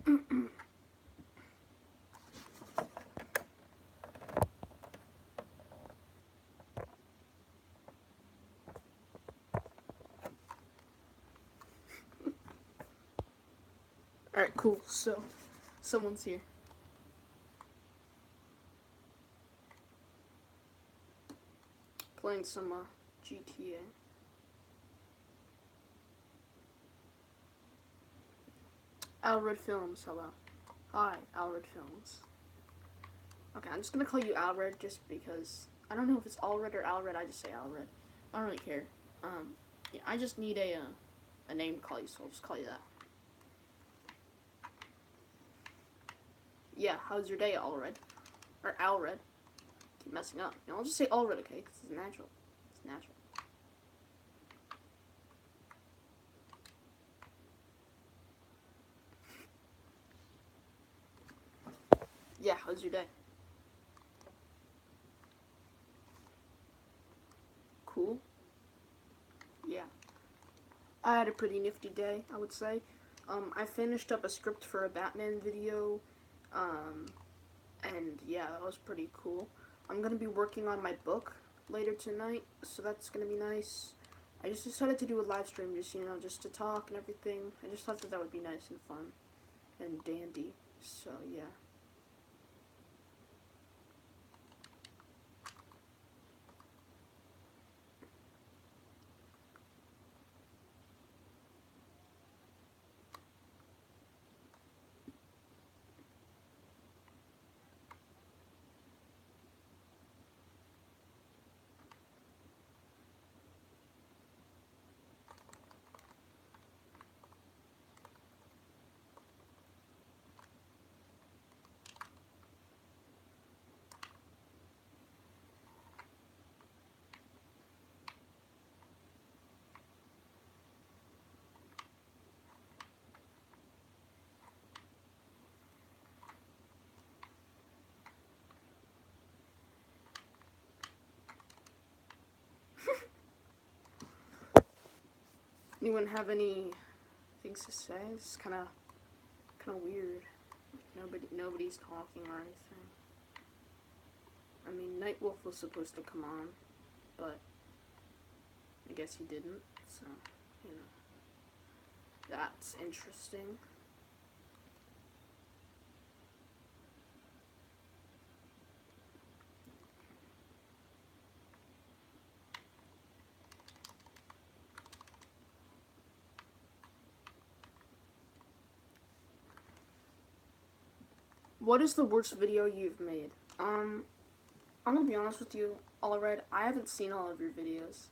Alright, cool. So, someone's here. Playing some GTA. Alred Films, hello. Hi, Alred Films. Okay, I'm just gonna call you Alred just because I don't know if it's Alred or Alred. I just say Alred. I don't really care. Yeah, I just need a name to call you, so I'll just call you that. Yeah, how's your day, Alred? Or Alred? Keep messing up. No, I'll just say Alred, okay? Because it's natural. It's natural. Yeah, how's your day? Cool. Yeah. I had a pretty nifty day, I would say. I finished up a script for a Batman video, and yeah, that was pretty cool. I'm gonna be working on my book later tonight, so that's gonna be nice. I just decided to do a live stream, just to talk and everything. I just thought that would be nice and fun and dandy. So yeah. Anyone have any things to say? It's kind of weird. Nobody's talking or anything. I mean, Nightwolf was supposed to come on, but I guess he didn't. So, you know, that's interesting. What is the worst video you've made? I'm gonna be honest with you, Alred. I haven't seen all of your videos.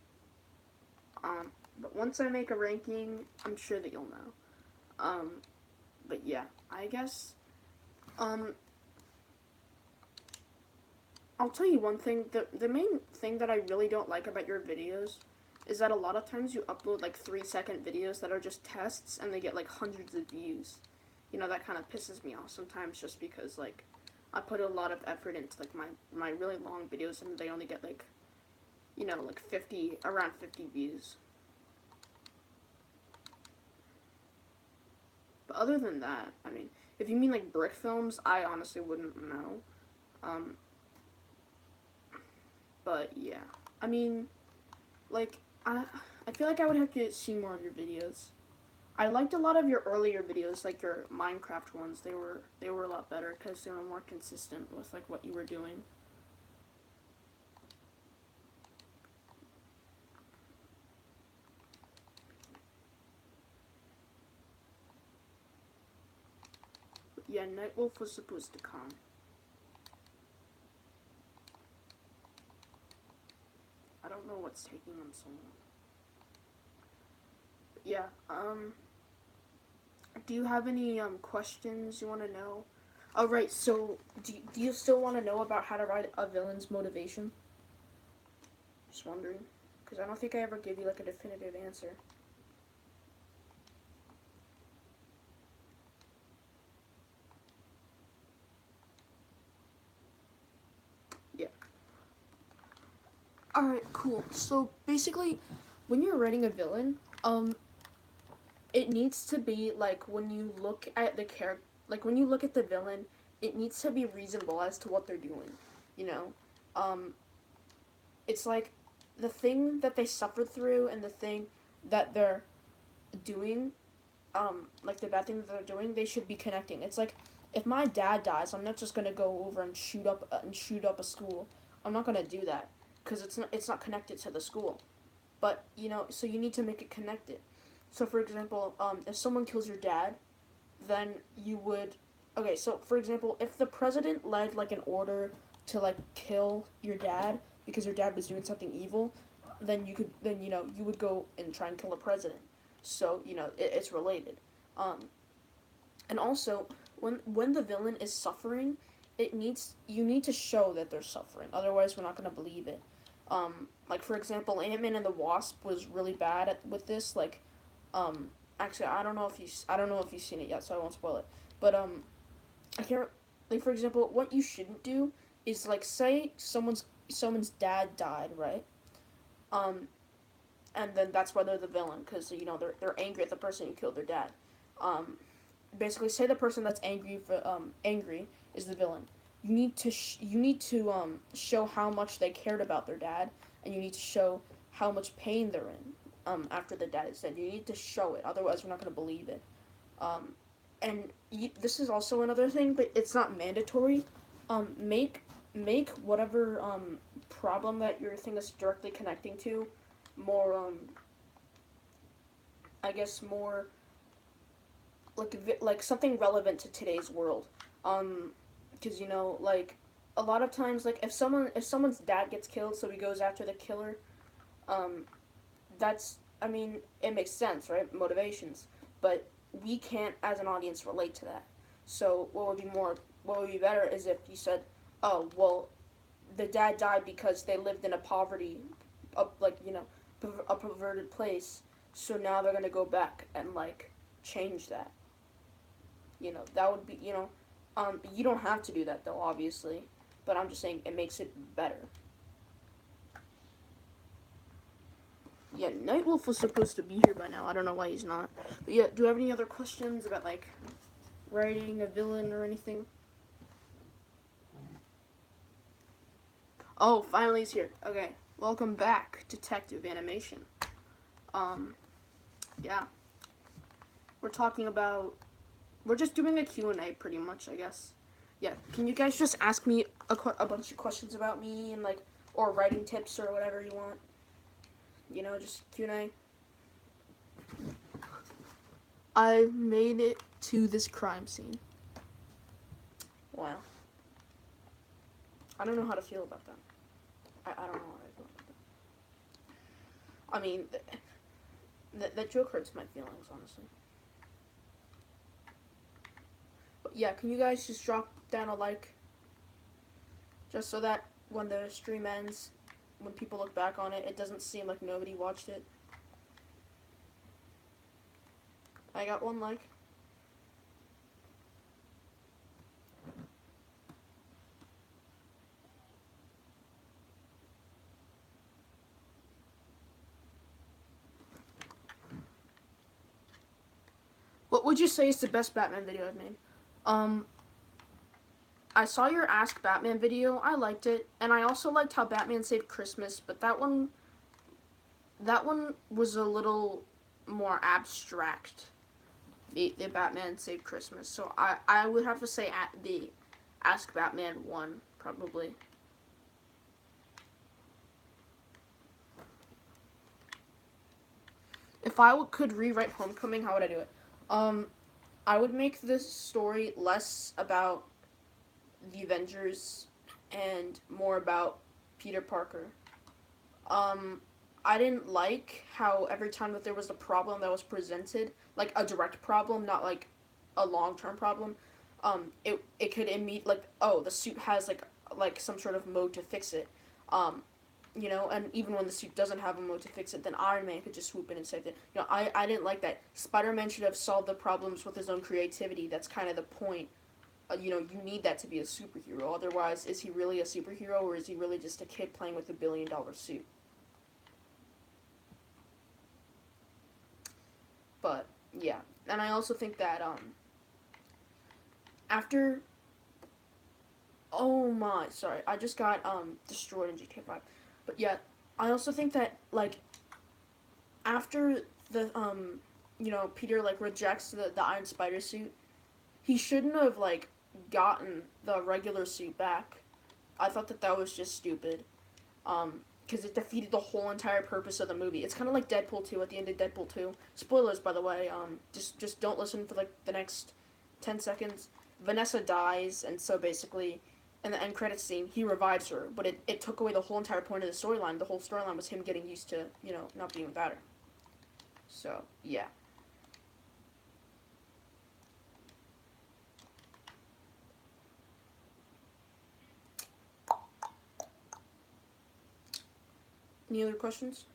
But once I make a ranking, I'm sure that you'll know. But yeah, I guess. Um, I'll tell you one thing. The main thing that I really don't like about your videos is that a lot of times you upload like 3-second videos that are just tests and they get like hundreds of views. You know, that kind of pisses me off sometimes just because like I put a lot of effort into like my really long videos and they only get like, you know, like around 50 views. But other than that, I mean, if you mean like brick films, I honestly wouldn't know. Um, but yeah, I mean, like I feel like I would have to see more of your videos. I liked a lot of your earlier videos, like your Minecraft ones. They were a lot better because they were more consistent with like what you were doing. But yeah, Nightwolf was supposed to come. I don't know what's taking him so long. But yeah, do you have any questions you want to know? Oh right, so do you still want to know about how to write a villain's motivation? Just wondering, because I don't think I ever gave you like a definitive answer. Yeah. All right, cool. So basically, when you're writing a villain, it needs to be like when you look at like when you look at the villain, it needs to be reasonable as to what they're doing. You know, um, it's like the thing that they suffered through and the thing that they're doing, like the bad thing that they're doing, they should be connecting. It's like if my dad dies, I'm not just gonna go over and shoot up a school. I'm not gonna do that because it's not connected to the school. But so you need to make it connected. So for example, if someone kills your dad, then you would. Okay, so for example, if the president led like an order to like kill your dad because your dad was doing something evil, then you would go and try and kill the president. So it's related. Um, and also when the villain is suffering, you need to show that they're suffering. Otherwise, we're not gonna believe it. Like for example, Ant-Man and the Wasp was really bad with this. Like, actually, I don't know if you've seen it yet, so I won't spoil it. But I can't. Like for example, what you shouldn't do is like say someone's dad died, right? Um, and then that's why they're the villain because they're angry at the person who killed their dad. Um, Basically, say the person that's angry is the villain. You need to show how much they cared about their dad, and you need to show how much pain they're in after the dad is dead. You need to show it, otherwise we're not going to believe it. Um, and this is also another thing, but it's not mandatory. Make whatever problem that your thing is directly connecting to more I guess more like something relevant to today's world. Because like a lot of times, like if someone's dad gets killed, so he goes after the killer. Um, that's I mean it makes sense, right? Motivations, but we can't as an audience relate to that. So what would be better is if you said, oh well, the dad died because they lived in a poverty, like a perverted place. So now they're gonna go back and like change that. That would be you don't have to do that though, obviously, but I'm just saying it makes it better. Yeah, Nightwolf was supposed to be here by now. I don't know why he's not. But yeah, do you have any other questions about like writing a villain or anything? Oh, finally he's here. Okay, welcome back, Detective Animation. Um, yeah, we're talking about we're just doing a Q&A pretty much, I guess. Yeah, can you guys just ask me a bunch of questions about me and like, or writing tips or whatever you want? Just Q&A. I made it to this crime scene. Wow. I don't know how to feel about that. I don't know how I feel about that. I mean, that joke hurts my feelings, honestly. Yeah, can you guys just drop down a like? Just so that when the stream ends, when people look back on it, it doesn't seem like nobody watched it. I got one like. What would you say is the best Batman video I've made? Um, I saw your Ask Batman video. I liked it, and I also liked how Batman saved Christmas. But that one was a little more abstract. The Batman saved Christmas. So I would have to say at the Ask Batman one probably. If I could rewrite Homecoming, how would I do it? I would make this story less about the Avengers and more about Peter Parker. I didn't like how every time that there was a problem that was presented, like a direct problem, not like a long-term problem, it could immediately like, oh, the suit has like some sort of mode to fix it. Um, and even when the suit doesn't have a mode to fix it, then Iron Man could just swoop in and save it. I didn't like that. Spider-Man should have solved the problems with his own creativity. That's kind of the point. You need that to be a superhero. Otherwise, is he really a superhero, or is he really just a kid playing with $1 billion suit? But yeah, and I also think that after. Oh my, sorry, I just got destroyed in GTA 5. But yeah, I also think that like after the Peter like rejects the Iron Spider suit, he shouldn't have like gotten the regular suit back. I thought that that was just stupid. Because it defeated the whole entire purpose of the movie. It's kind of like Deadpool 2 at the end of Deadpool 2. Spoilers, by the way. Just don't listen for like the next 10 seconds. Vanessa dies, and so basically, in the end credits scene, he revives her. But it took away the whole entire point of the storyline. The whole storyline was him getting used to, not being without her. So, yeah. Any other questions?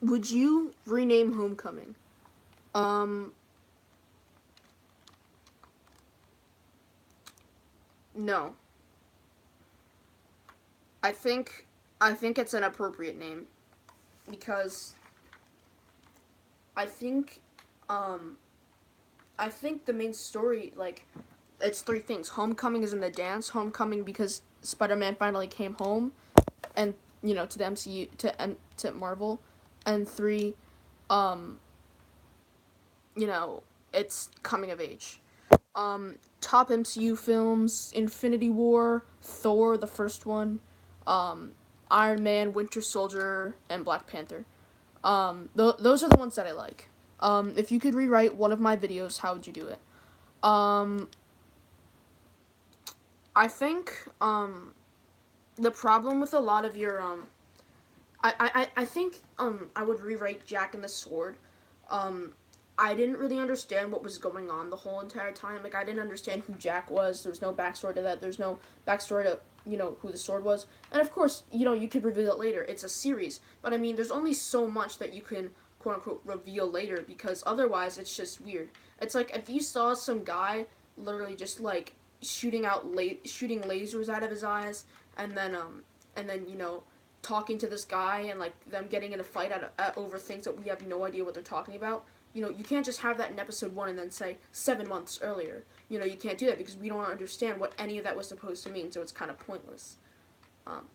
Would you rename Homecoming? Um, no. I think I think it's an appropriate name because I think um I think the main story like it's three things. Homecoming is in the dance. Homecoming because Spider-Man finally came home and to the MCU to Marvel, and three, um, it's coming of age. Top MCU films: Infinity War, Thor, the first one, um, Iron Man, Winter Soldier, and Black Panther. Those are the ones that I like. If you could rewrite one of my videos, how would you do it? Um, I think the problem with a lot of your I think I would rewrite Jack and the Sword. Um, I didn't really understand what was going on the whole entire time. Like I didn't understand who Jack was. There's no backstory to that. There's no backstory to who the sword was. And of course you could reveal it later. It's a series, but I mean there's only so much that you can quote unquote reveal later because otherwise it's just weird. It's like if you saw some guy literally just like shooting lasers out of his eyes and then talking to this guy and like them getting in a fight over things that we have no idea what they're talking about. You can't just have that in episode 1 and then say 7 months earlier. You can't do that because we don't understand what any of that was supposed to mean, so it's kind of pointless. Um,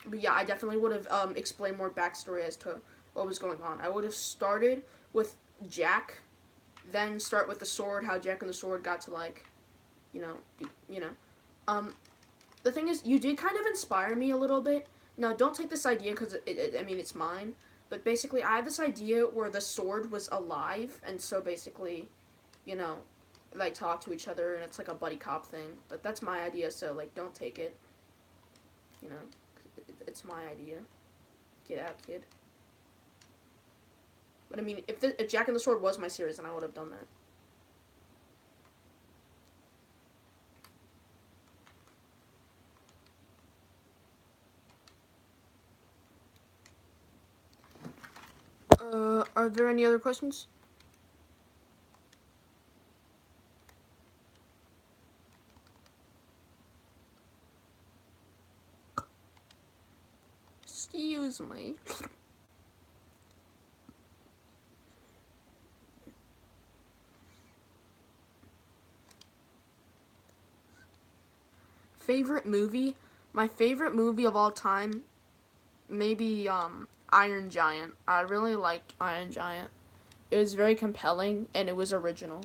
but yeah, I definitely would have explained more backstory as to what was going on. I would have started with Jack, then start with the sword, how Jack and the sword got to like, you know, you know. Um, the thing is, you did kind of inspire me a little bit. Now, don't take this idea because I mean it's mine. But basically, I had this idea where the sword was alive, and so basically, you know, they talk to each other, and it's like a buddy cop thing. But that's my idea, so like, don't take it. You know, it's my idea. Get out, kid. But I mean, if Jack and the Sword was my series, then I would have done that. Are there any other questions? Excuse me. Favorite movie? My favorite movie of all time, maybe Iron Giant. I really liked Iron Giant. It was very compelling and it was original.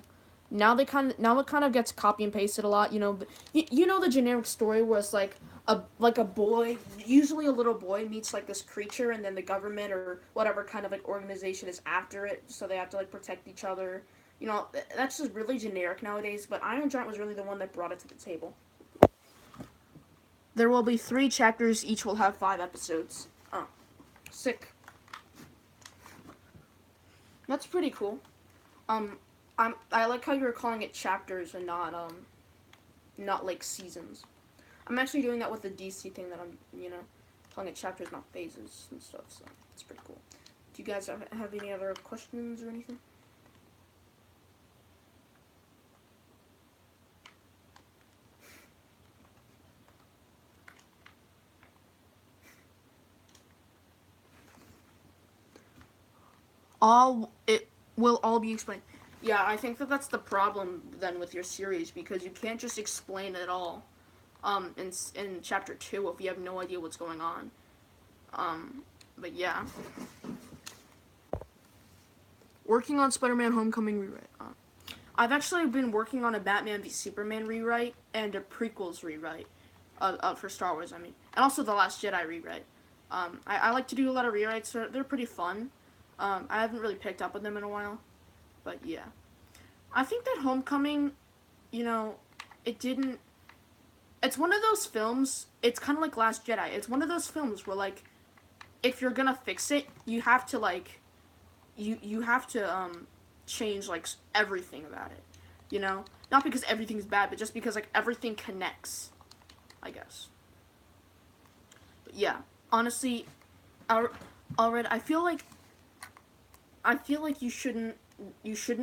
Now it kind of gets copy and pasted a lot. You know the generic story where it's like a boy, usually a little boy, meets like this creature, and then the government or whatever kind of like organization is after it, so they have to like protect each other. That's just really generic nowadays. But Iron Giant was really the one that brought it to the table. There will be 3 chapters. Each will have 5 episodes. Oh, sick. That's pretty cool. Um, I like how you were calling it chapters and not like seasons. I'm actually doing that with the DC thing that I'm calling it chapters, not phases and stuff. So it's pretty cool. Do you guys have any other questions or anything? It will all be explained. Yeah, I think that that's the problem then with your series, because you can't just explain it all in chapter 2 if you have no idea what's going on. But yeah. Working on Spider-Man Homecoming rewrite. I've actually been working on a Batman v Superman rewrite and a prequels rewrite for Star Wars, I mean. And also the Last Jedi rewrite. I like to do a lot of rewrites. They're pretty fun. I haven't really picked up with them in a while. But yeah. I think that Homecoming, you know, it didn't... It's one of those films, it's kind of like Last Jedi. It's one of those films where, like, if you're gonna fix it, you have to, like... You have to, change, like, everything about it. You know? Not because everything's bad, but just because, like, everything connects. I guess. But yeah. Honestly, Alred, I feel like you shouldn't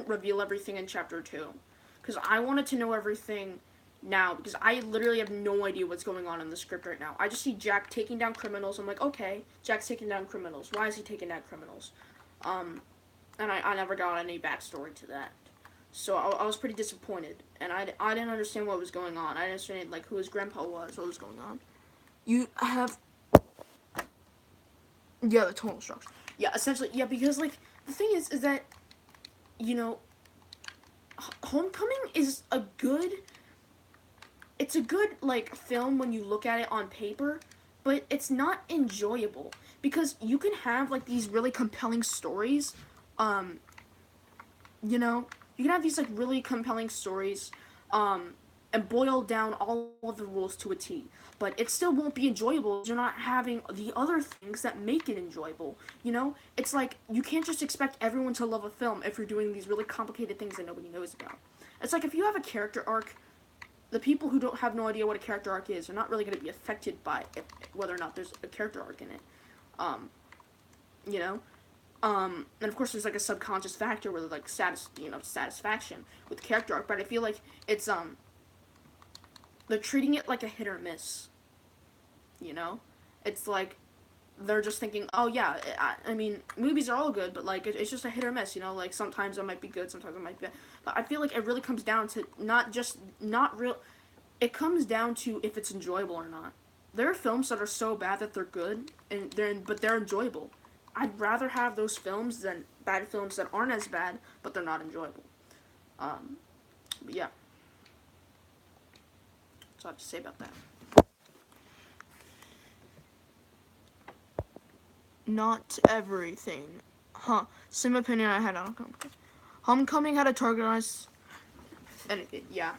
reveal everything in chapter 2, because I wanted to know everything now, because I literally have no idea what's going on in the script right now. I just see Jack taking down criminals. I'm like, okay, Jack's taking down criminals. Why is he taking down criminals? And I never got any backstory to that. So I was pretty disappointed, and I didn't understand what was going on. I didn't understand, like, who his grandpa was, what was going on. You have... Yeah, the tonal structure. Yeah, essentially, yeah, because, like, the thing is that, you know, Homecoming is a good... It's a good, like, film when you look at it on paper, but it's not enjoyable. Because you can have, like, these really compelling stories, you know? You can have these, like, really compelling stories, and boil down all of the rules to a T. But it still won't be enjoyable if you're not having the other things that make it enjoyable, you know? It's like, you can't just expect everyone to love a film if you're doing these really complicated things that nobody knows about. It's like, if you have a character arc, the people who don't have no idea what a character arc is are not really going to be affected by it, whether or not there's a character arc in it. You know? And of course there's, like, a subconscious factor where, like, satisfaction with the character arc, but I feel like it's, they're treating it like a hit or miss, you know? It's like, they're just thinking, oh yeah, I mean, movies are all good, but, like, it's just a hit or miss, you know? Like, sometimes it might be good, sometimes it might be bad. But I feel like it really comes down to it comes down to if it's enjoyable or not. There are films that are so bad that they're good, but they're enjoyable. I'd rather have those films than bad films that aren't as bad, but they're not enjoyable. But yeah. That's all I have to say about that. Not everything. Same opinion I had on Homecoming. Homecoming had a target and yeah.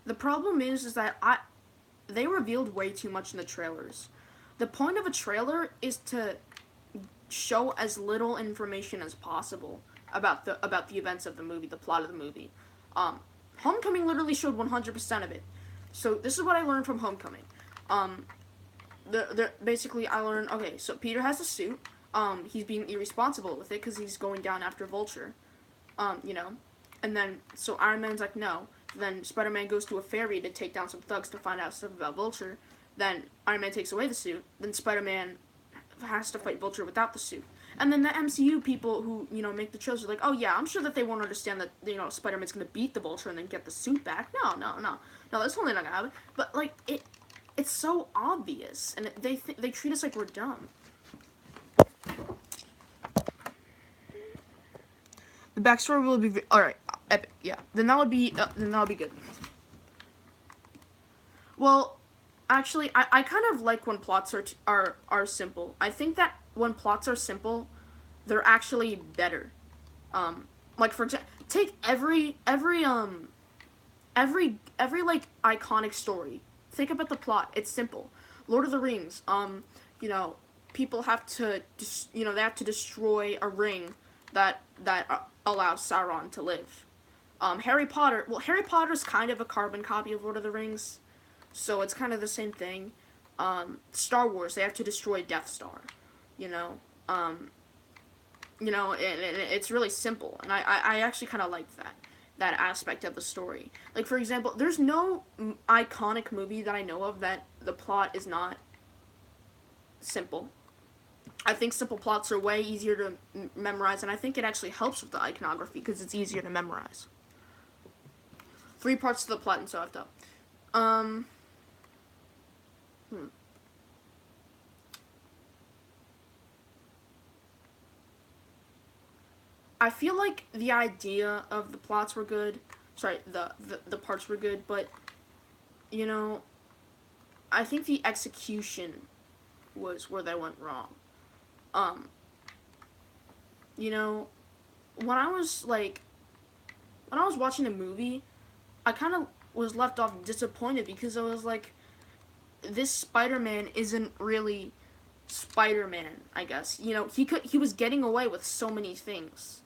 The problem is that they revealed way too much in the trailers. The point of a trailer is to show as little information as possible about the events of the movie, the plot of the movie. Homecoming literally showed 100% of it. So this is what I learned from Homecoming. Basically I learned, okay, so Peter has a suit. He's being irresponsible with it because he's going down after Vulture. You know, and then so Iron Man's like, no. Then Spider-Man goes to a ferry to take down some thugs to find out stuff about Vulture. Then Iron Man takes away the suit. Then Spider-Man has to fight Vulture without the suit. And then the MCU people who, you know, make the trailers are like, oh yeah, I'm sure that they won't understand that, you know, Spider-Man's gonna beat the Vulture and then get the suit back. No, that's totally not gonna happen. But, like, it's so obvious, and they treat us like we're dumb. The backstory will be alright, epic, yeah. Then that'll be good. Well, actually, I kind of like when plots are simple. I think that when plots are simple, they're actually better. Like, for example, take every like iconic story. Think about the plot. It's simple. Lord of the Rings. You know, people have to they have to destroy a ring that allows Sauron to live. Harry Potter. Well, Harry Potter's kind of a carbon copy of Lord of the Rings, so it's kind of the same thing. Star Wars, they have to destroy Death Star, you know. It's really simple, and I actually kind of like that aspect of the story. Like, for example, there's no iconic movie that I know of that the plot is not simple. I think simple plots are way easier to memorize, and I think it actually helps with the iconography because it's easier to memorize. 3 parts to the plot, and so I have to. Um. Hmm. I feel like the idea of the plots were good. Sorry, the parts were good, but you know, I think the execution was where they went wrong. Um, you know, when I was like when I was watching the movie, I kind of was left off disappointed because I was like, this Spider-Man isn't really Spider-Man, I guess. You know, he was getting away with so many things.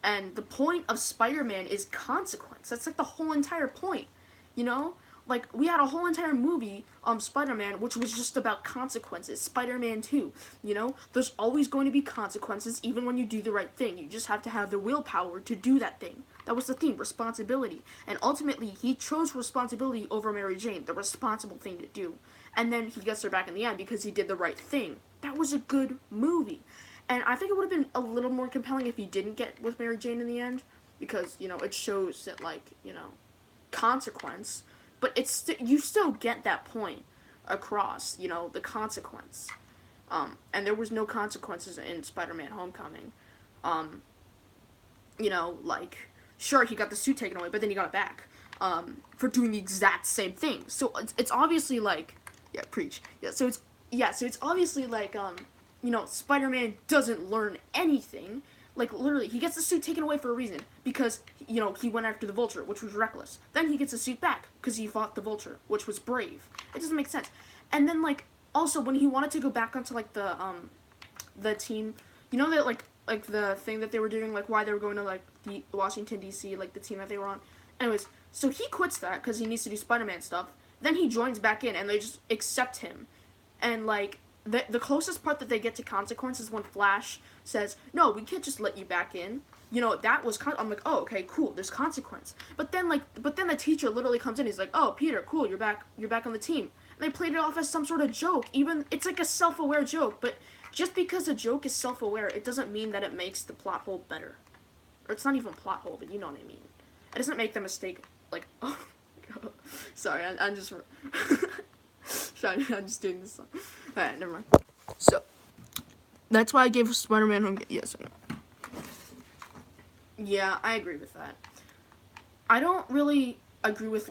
And the point of Spider-Man is consequence. That's like the whole entire point. You know? Like, we had a whole entire movie, Spider-Man, which was just about consequences. Spider-Man 2, you know? There's always going to be consequences, even when you do the right thing. You just have to have the willpower to do that thing. That was the theme, responsibility. And ultimately, he chose responsibility over Mary Jane, the responsible thing to do. And then he gets her back in the end because he did the right thing. That was a good movie. And I think it would have been a little more compelling if he didn't get with Mary Jane in the end. Because, you know, it shows that, like, you know, consequence. But you still get that point across, you know, the consequence. And there was no consequences in Spider-Man Homecoming. You know, like, sure, he got the suit taken away, but then he got it back. For doing the exact same thing. So it's obviously like, yeah, preach. So it's obviously like, you know, Spider-Man doesn't learn anything. Like, literally, he gets the suit taken away for a reason. Because, you know, he went after the Vulture, which was reckless. Then he gets the suit back, because he fought the Vulture, which was brave. It doesn't make sense. And then, like, also, when he wanted to go back onto, like, the team, you know that, like, the thing that they were doing, like, why they were going to, like, the Washington, D.C., like, the team that they were on. Anyways, so he quits that, because he needs to do Spider-Man stuff. Then he joins back in, and they just accept him. And, like, the closest part that they get to consequence is when Flash says, no, we can't just let you back in. You know, that was I'm like, oh, okay, cool, there's consequence. But then the teacher literally comes in, he's like, oh, Peter, cool, you're back on the team. And they played it off as some sort of joke. Even, it's like a self-aware joke, but just because a joke is self-aware, it doesn't mean that it makes the plot hole better. Or it's not even plot hole, but you know what I mean. It doesn't make the mistake, like, oh, God. Sorry, I'm just... Sorry, I'm just doing this song. Alright, never mind. So, that's why I gave Spider-Man Home... Yes, I know. Yeah, I agree with that. I don't really agree with...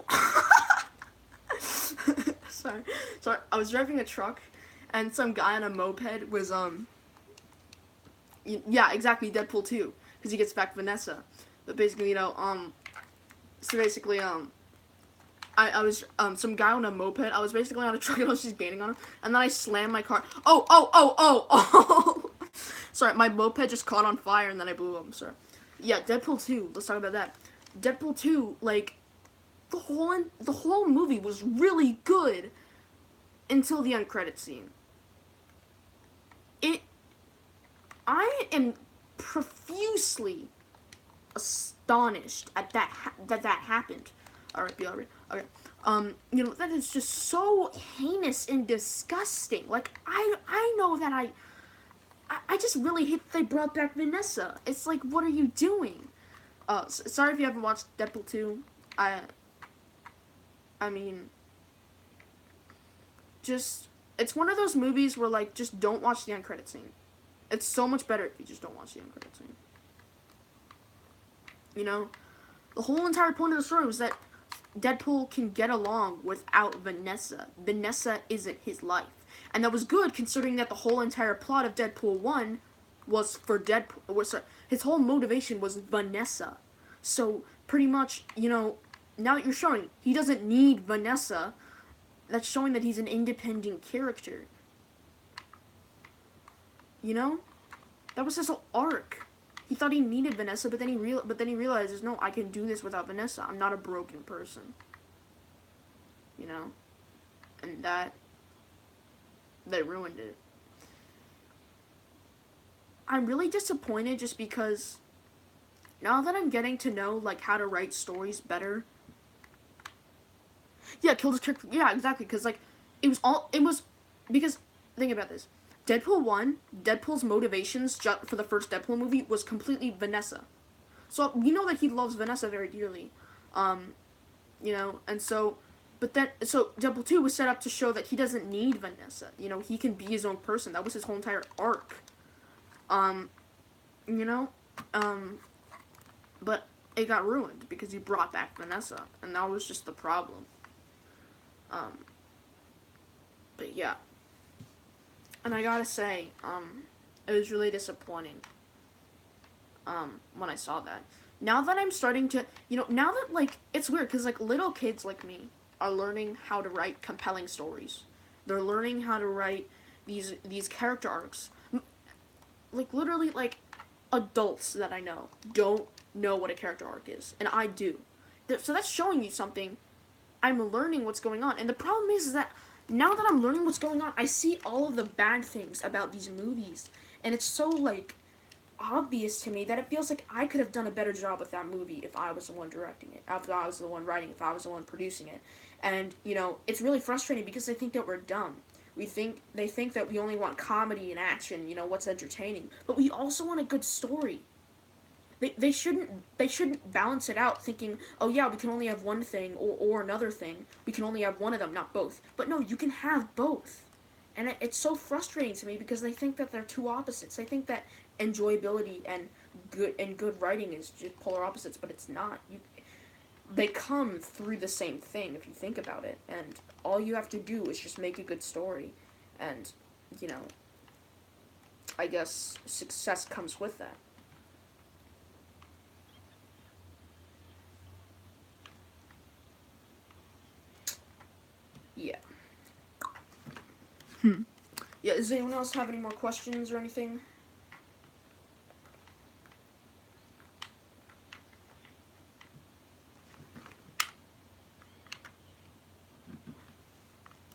Sorry, I was driving a truck, and some guy on a moped was, yeah, exactly, Deadpool 2, because he gets back Vanessa. But basically, you know, so basically, I was, some guy on a moped, I was basically on a truck and I was just gaining on him, and then I slammed my car. Oh! Sorry, my moped just caught on fire and then I blew him, sorry. Yeah, Deadpool 2, let's talk about that. Deadpool 2, like, the whole movie was really good until the end credit scene. I am profusely astonished at that happened. Alright, okay. You know, that is just so heinous and disgusting. Like, I know that I just really hate that they brought back Vanessa. It's like, what are you doing? Sorry if you haven't watched Deadpool 2. I mean, just, it's one of those movies where, like, just don't watch the end credit scene. It's so much better if you just don't watch the end credit scene. You know? The whole entire point of the story was that Deadpool can get along without Vanessa. Vanessa isn't his life. And that was good considering that the whole entire plot of Deadpool 1 was for Deadpool. His whole motivation was Vanessa. So, pretty much, you know, now that you're showing he doesn't need Vanessa, that's showing that he's an independent character. You know? That was his whole arc. He thought he needed Vanessa, but then he realizes, no, I can do this without Vanessa. I'm not a broken person. You know? And that They ruined it. I'm really disappointed just because now that I'm getting to know like how to write stories better. Yeah, killed his character. Yeah, exactly. Because like it was because think about this. Deadpool 1, Deadpool's motivations for the first Deadpool movie was completely Vanessa. So we know that he loves Vanessa very dearly. Um, and so but then so Deadpool 2 was set up to show that he doesn't need Vanessa. He can be his own person. That was his whole entire arc. Um, you know? Um, but it got ruined because he brought back Vanessa, and that was just the problem. Um, but yeah. And I gotta say, it was really disappointing, when I saw that. Now that I'm starting to, now that, like, it's weird, because, like, little kids like me are learning how to write compelling stories. They're learning how to write these character arcs. Like, literally, like, adults that I know don't know what a character arc is, and I do. So that's showing you something. I'm learning what's going on, and the problem is that now that I'm learning what's going on, I see all of the bad things about these movies, and it's so, like, obvious to me that it feels like I could have done a better job with that movie if I was the one directing it, if I was the one writing, if I was the one producing it. And, it's really frustrating because they think that we're dumb. They think that we only want comedy and action, what's entertaining. But we also want a good story. They shouldn't balance it out thinking, oh yeah, we can only have one thing or another thing. We can only have one of them, not both. But no, you can have both. And it's so frustrating to me because they think that they're two opposites. They think that enjoyability and good writing is just polar opposites, but it's not. They come through the same thing if you think about it. And all you have to do is just make a good story. And, I guess success comes with that. Yeah. Yeah, does anyone else have any more questions or anything?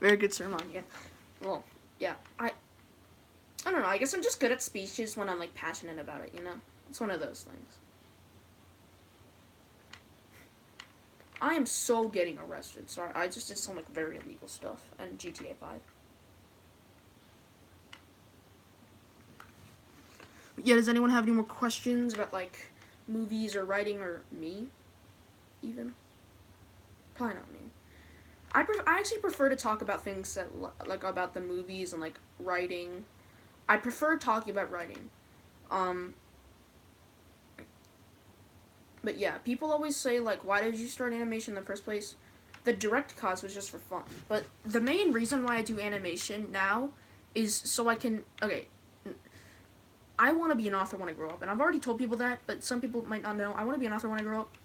Very good sermon, yeah. Well, yeah. I don't know, I guess I'm just good at speeches when I'm, like, passionate about it, It's one of those things. I am so getting arrested. Sorry, I just did some, like, very illegal stuff in GTA 5. Yeah, does anyone have any more questions about, like, movies or writing or me, even? Probably not me. I actually prefer to talk about things that, like, about the movies and, like, writing. I prefer talking about writing. But yeah, people always say, like, why did you start animation in the first place? The direct cause was just for fun. But the main reason why I do animation now is so I can, okay, I want to be an author when I grow up, and I've already told people that, but some people might not know. I want to be an author when I grow up,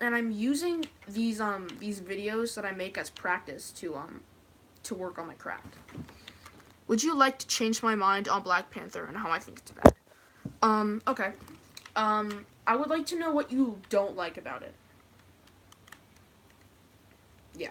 and I'm using these videos that I make as practice to work on my craft. Would you like to change my mind on Black Panther and how I think it's bad? Okay. I would like to know what you don't like about it. Yeah.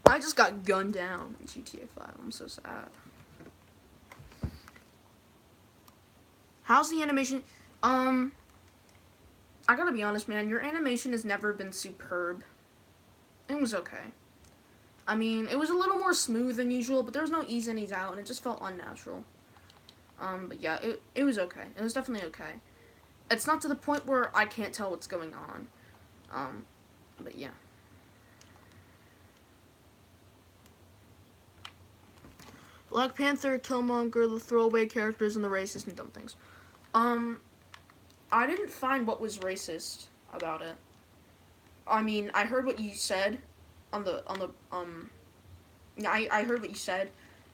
I just got gunned down in GTA 5. I'm so sad. How's the animation? I gotta be honest, man. Your animation has never been superb. It was okay. I mean, it was a little more smooth than usual, but there was no ease in, ease out, and it just felt unnatural. But yeah, it was okay. It was definitely okay. It's not to the point where I can't tell what's going on. But yeah. Black Panther, Killmonger, the throwaway characters, and the racist and dumb things. I didn't find what was racist about it. I mean, I heard what you said on the I heard what you said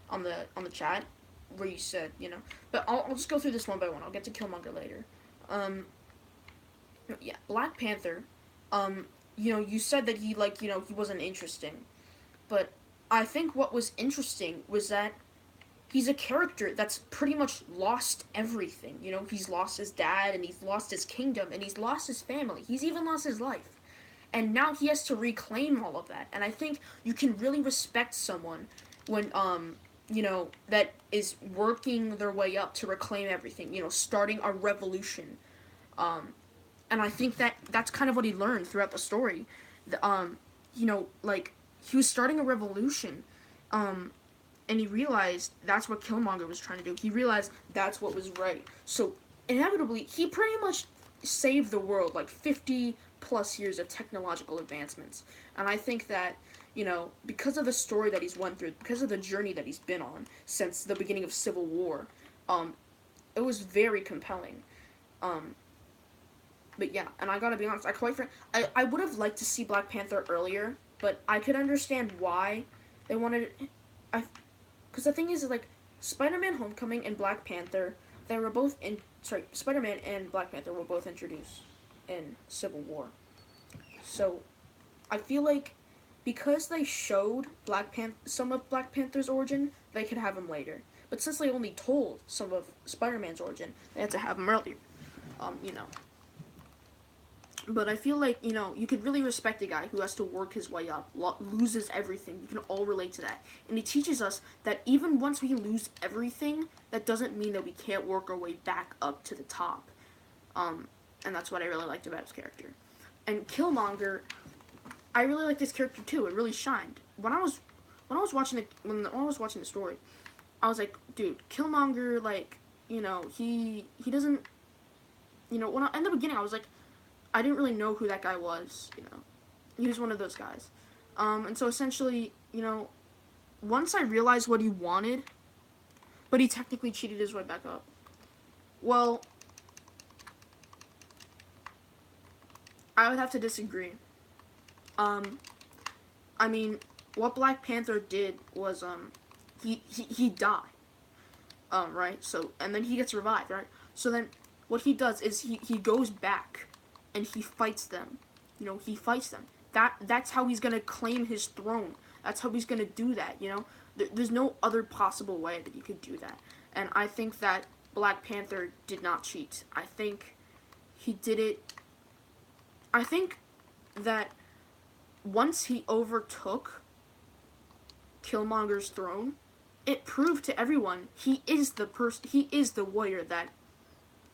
on the chat where you said, but I'll just go through this one by one. I'll get to Killmonger later. Yeah, Black Panther. You said that he he wasn't interesting, but I think what was interesting was that he's a character that's pretty much lost everything. You know, he's lost his dad, and he's lost his kingdom, and he's lost his family. He's even lost his life. And now he has to reclaim all of that. And I think you can really respect someone when, that is working their way up to reclaim everything, starting a revolution. And I think that that's kind of what he learned throughout the story. Like, he was starting a revolution, and he realized that's what Killmonger was trying to do. He realized that's what was right. So, inevitably, he pretty much saved the world, like 50 plus years of technological advancements. And I think that, because of the story that he's went through, because of the journey that he's been on since the beginning of Civil War, it was very compelling. But yeah, and I gotta be honest, I would have liked to see Black Panther earlier, but I could understand why they wanted it. Because the thing is, like, Spider-Man Homecoming and Black Panther, they were both Spider-Man and Black Panther were both introduced in Civil War. So, I feel like because they showed some of Black Panther's origin, they could have him later. But since they only told some of Spider-Man's origin, they had to have him earlier. But I feel like, you could really respect a guy who has to work his way up, loses everything. You can all relate to that. And he teaches us that even once we lose everything, that doesn't mean that we can't work our way back up to the top. And that's what I really liked about his character. And Killmonger, I really liked his character too. It really shined. When I was watching the story, I was like, dude, Killmonger, like, he doesn't, in the beginning I was like, I didn't really know who that guy was, He was one of those guys. And so essentially, once I realized what he wanted, but he technically cheated his way back up. Well, I would have to disagree. I mean, what Black Panther did was, he died. Right? So, and then he gets revived, right? So then, what he does is he goes back and he fights them. He fights them. That's how he's gonna claim his throne. That's how he's gonna do that. There's no other possible way that you could do that. And I think that Black Panther did not cheat. I think he did it. I think that once he overtook Killmonger's throne, it proved to everyone he is the warrior that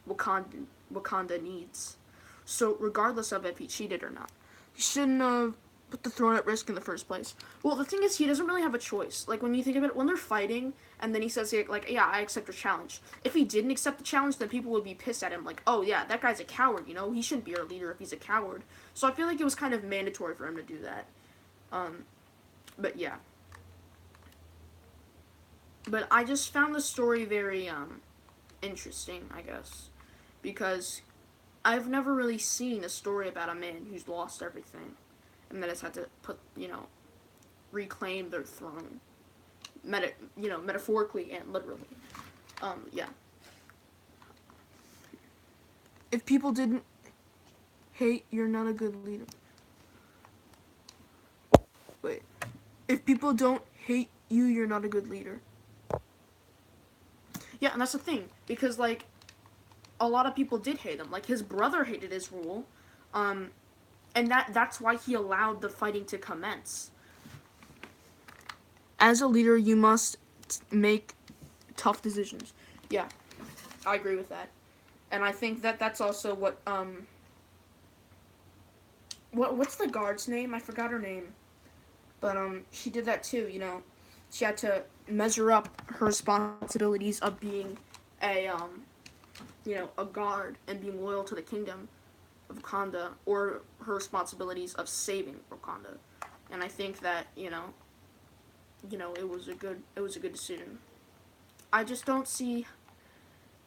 Wakanda needs. So regardless of if he cheated or not, he shouldn't have put the throne at risk in the first place. Well, the thing is, he doesn't really have a choice. Like, when you think of it, when they're fighting, and then he says, like, yeah, I accept your challenge. If he didn't accept the challenge, then people would be pissed at him, like, oh, yeah, that guy's a coward, he shouldn't be our leader if he's a coward. So I feel like it was kind of mandatory for him to do that. But yeah. But I just found the story very, interesting, I guess. Because I've never really seen a story about a man who's lost everything and that has had to reclaim their throne, metaphorically and literally. Yeah. If people didn't hate, you're not a good leader. Wait. If people don't hate you, you're not a good leader. Yeah, and that's the thing, because, like, a lot of people did hate him. Like, his brother hated his rule, and that's why he allowed the fighting to commence. As a leader, you must make tough decisions. Yeah, I agree with that. And I think that that's also what's the guard's name? I forgot her name. But, she did that too, She had to measure up her responsibilities of being a guard and being loyal to the kingdom of Wakanda, or her responsibilities of saving Wakanda. And I think that, it was a good decision. I just don't see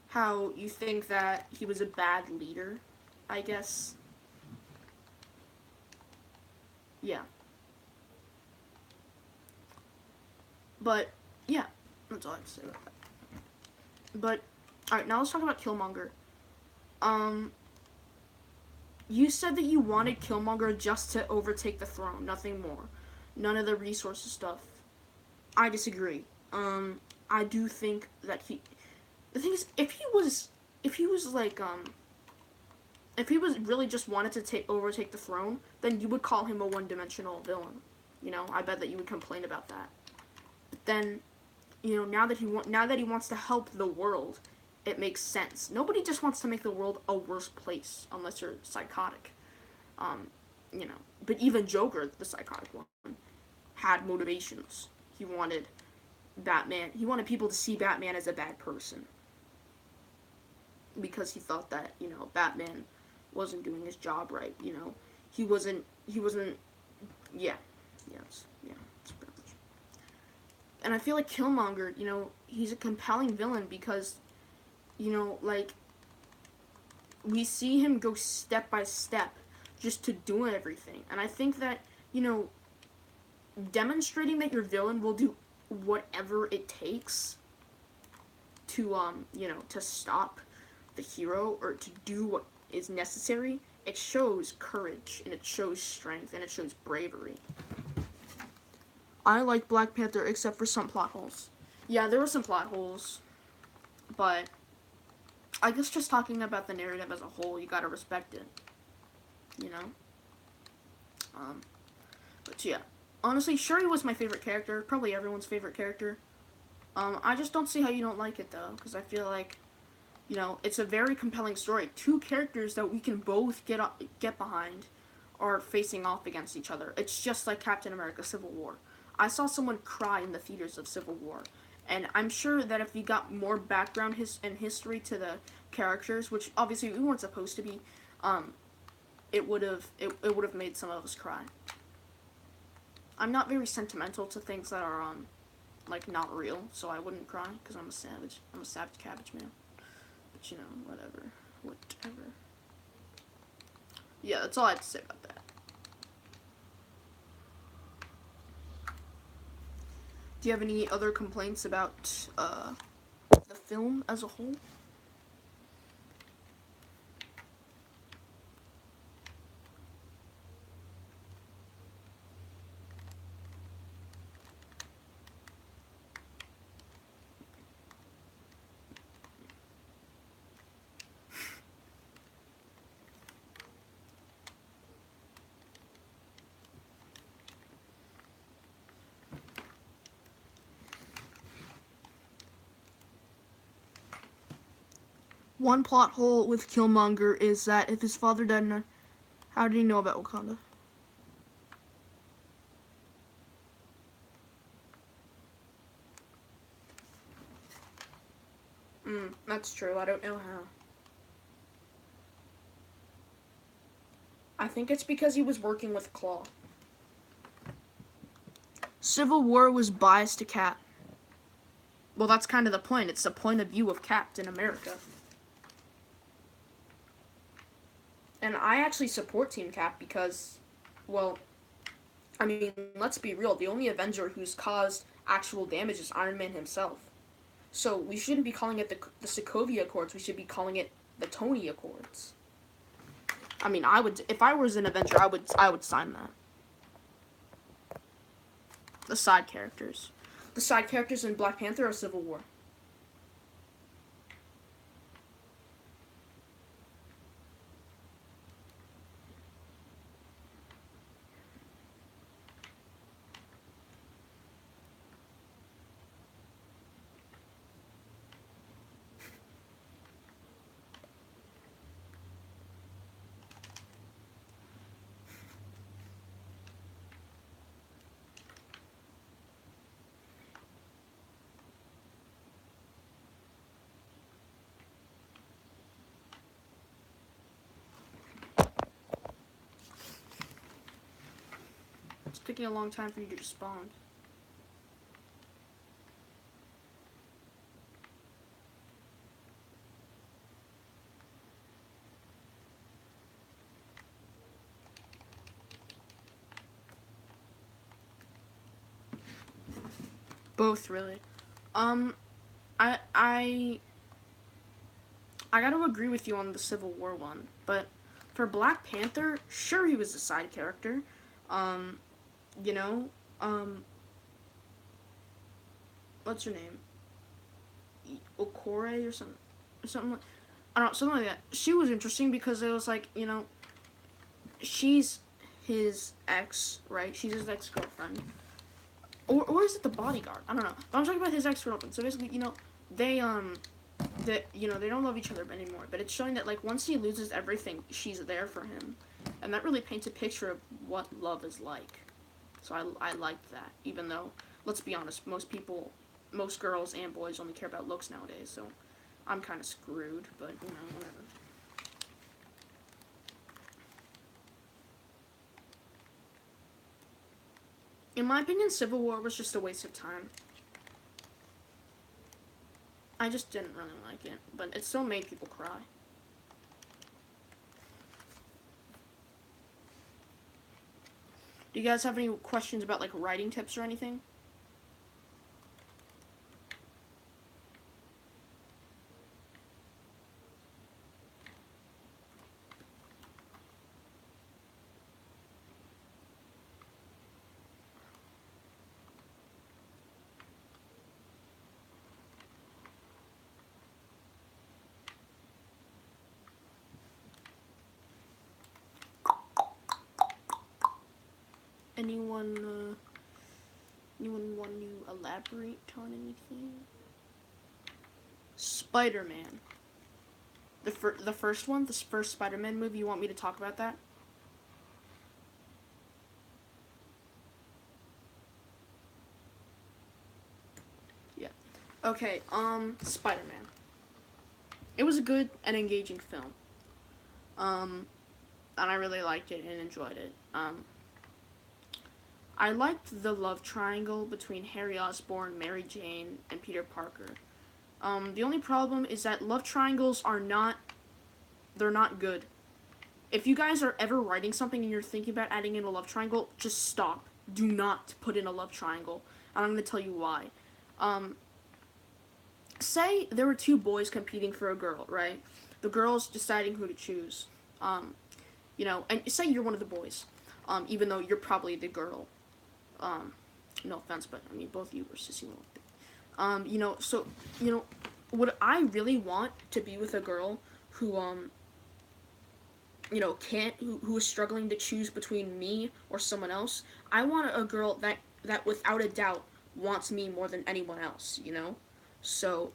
how you think that he was a bad leader, I guess. Yeah. But, yeah, that's all I have to say about that. But, alright, now let's talk about Killmonger. You said that you wanted Killmonger just to overtake the throne, nothing more. None of the resources stuff. I disagree. I do think that the thing is, if he was like, if he was really just wanted to overtake the throne, then you would call him a one-dimensional villain. You know, I bet that you would complain about that. But then, you know, now that he wants to help the world, it makes sense. Nobody just wants to make the world a worse place unless you're psychotic. You know, but even Joker, the psychotic one, had motivations. He wanted Batman. He wanted people to see Batman as a bad person because he thought that, you know, Batman wasn't doing his job right. You know, he wasn't. Yeah, yes, yeah. It's pretty much. And I feel like Killmonger, you know, he's a compelling villain because, you know, like, we see him go step by step just to do everything. And I think that, you know, demonstrating that your villain will do whatever it takes to, you know, to stop the hero or to do what is necessary, it shows courage and it shows strength and it shows bravery. I like Black Panther except for some plot holes. Yeah, there were some plot holes, but I guess just talking about the narrative as a whole, you gotta respect it. You know? But yeah. Honestly, Shuri was my favorite character. Probably everyone's favorite character. I just don't see how you don't like it, though. Because I feel like, you know, it's a very compelling story. Two characters that we can both get behind are facing off against each other. It's just like Captain America Civil War. I saw someone cry in the theaters of Civil War. And I'm sure that if we got more background and history to the characters, which obviously we weren't supposed to be, it would have made some of us cry. I'm not very sentimental to things that are like not real, so I wouldn't cry because I'm a savage. I'm a savage cabbage man. But you know, whatever. Yeah, that's all I have to say about that. Do you have any other complaints about the film as a whole? One plot hole with Killmonger is that if his father died, how did he know about Wakanda? That's true. I don't know how. I think it's because he was working with Claw. Civil War was biased to Cap. Well, that's kind of the point. It's the point of view of Captain America. And I actually support Team Cap because, well, I mean, let's be real. The only Avenger who's caused actual damage is Iron Man himself. So we shouldn't be calling it the Sokovia Accords. We should be calling it the Tony Accords. I mean, I would, if I was an Avenger, I would sign that. The side characters. The side characters in Black Panther or Civil War? It's taking a long time for you to respond. Both, really. Um, I gotta agree with you on the Civil War one, but for Black Panther, sure he was a side character. Um, you know, um, what's her name? Okore or something like, I don't know, something like that. She was interesting because it was like, she's his ex, right? She's his ex-girlfriend. Or is it the bodyguard? I don't know. But I'm talking about his ex-girlfriend. So basically, they they don't love each other anymore. But it's showing that like once he loses everything, she's there for him, and that really paints a picture of what love is like. So I liked that, even though, let's be honest, most girls and boys only care about looks nowadays. So I'm kind of screwed, but whatever. In my opinion, Civil War was just a waste of time. I just didn't really like it, but it still made people cry. Do you guys have any questions about like writing tips or anything? Anyone want to elaborate on anything? Spider-Man. The first one, the first Spider-Man movie. You want me to talk about that? Yeah. Okay. Spider-Man. It was a good and engaging film. And I really liked it and enjoyed it. I liked the love triangle between Harry Osborn, Mary Jane, and Peter Parker. The only problem is that love triangles they're not good. If you guys are ever writing something and you're thinking about adding in a love triangle, just stop. Do not put in a love triangle. And I'm going to tell you why. Say there were two boys competing for a girl, right? The girl's deciding who to choose. And say you're one of the boys, even though you're probably the girl. No offense, but I mean, both of you were sissy little. Would I really want to be with a girl who, who is struggling to choose between me or someone else? I want a girl that without a doubt wants me more than anyone else, So,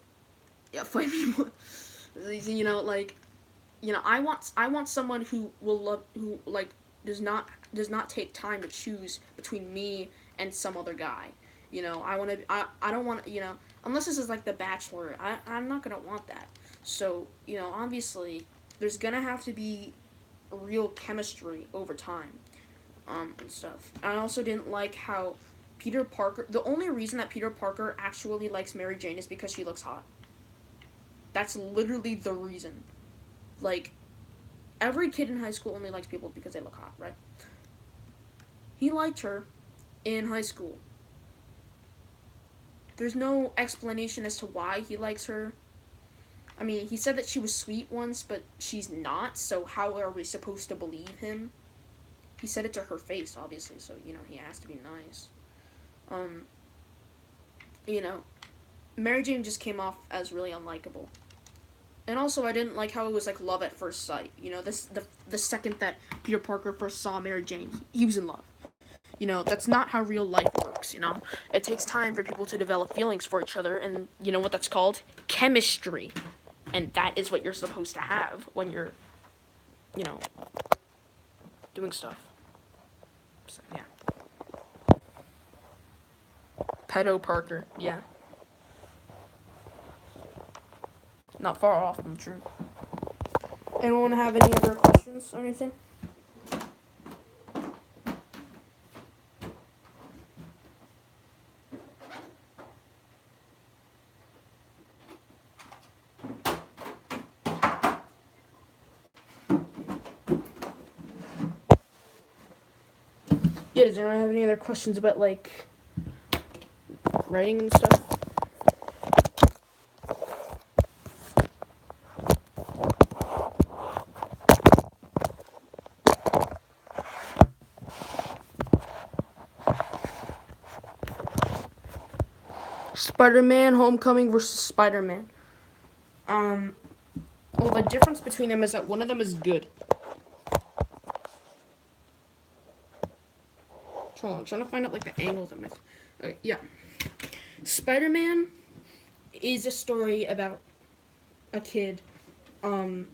yeah, fight me more. I want someone who will love, who, like, does not take time to choose between me and some other guy. I don't want to, unless this is like The Bachelor, I'm not going to want that. So, obviously, there's going to have to be real chemistry over time, and stuff. I also didn't like how Peter Parker, the only reason that Peter Parker actually likes Mary Jane is because she looks hot. That's literally the reason. Like, every kid in high school only likes people because they look hot, right? He liked her in high school. There's no explanation as to why he likes her. I mean, he said that she was sweet once, but she's not, so how are we supposed to believe him? He said it to her face, obviously, so, he has to be nice. Mary Jane just came off as really unlikable. And also, I didn't like how it was like love at first sight. The second that Peter Parker first saw Mary Jane, he was in love. That's not how real life works. It takes time for people to develop feelings for each other, and you know what that's called? Chemistry. And that is what you're supposed to have when you're, doing stuff. So, yeah. Pedo Parker, yeah. Not far off from the truth. Anyone have any other questions or anything? Yeah, does anyone have any other questions about, like, writing and stuff? Spider-Man Homecoming versus Spider-Man. Well, the difference between them is that one of them is good. Hold on, I'm trying to find out like the angles of it. Okay, yeah. Spider-Man is a story about a kid, and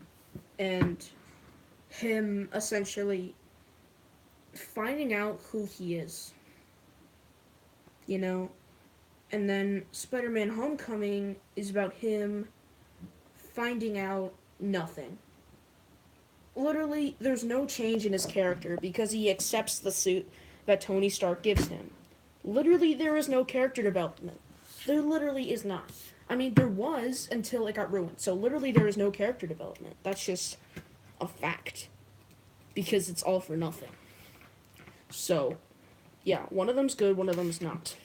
him essentially finding out who he is. You know? And then Spider-Man Homecoming is about him finding out nothing. Literally, there's no change in his character because he accepts the suit that Tony Stark gives him. Literally, there is no character development. There literally is not. I mean, there was until it got ruined. So literally, there is no character development. That's just a fact. Because it's all for nothing. So, yeah, one of them's good, one of them's not.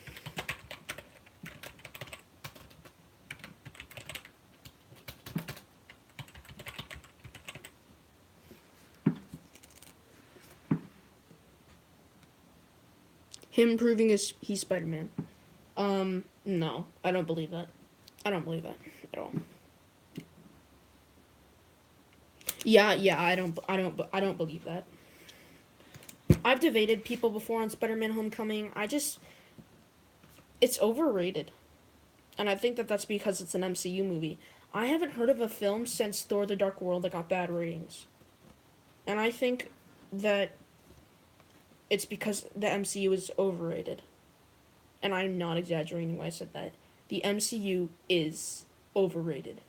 Him proving he's Spider-Man. No, I don't believe that. I don't believe that at all. Yeah, I don't believe that. I've debated people before on Spider-Man Homecoming. It's overrated. And I think that that's because it's an MCU movie. I haven't heard of a film since Thor: The Dark World that got bad ratings. And I think that it's because the MCU is overrated. And I'm not exaggerating when I said that. The MCU is overrated.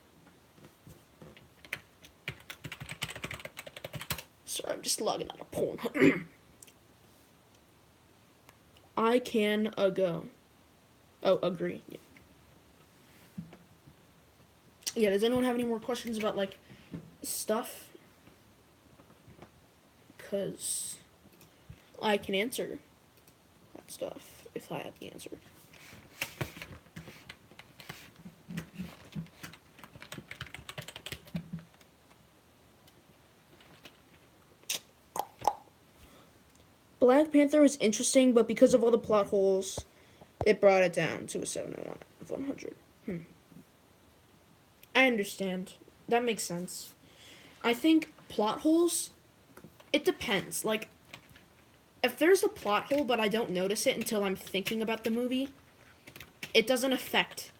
Sorry, I'm just logging out of porn. I can go. Oh, agree. Yeah, does anyone have any more questions about, like, stuff? Because I can answer that stuff if I have the answer. Black Panther was interesting, but because of all the plot holes, it brought it down to a 7 out of 100. I understand. That makes sense. I think plot holes, it depends. Like, if there's a plot hole but I don't notice it until I'm thinking about the movie, it doesn't affect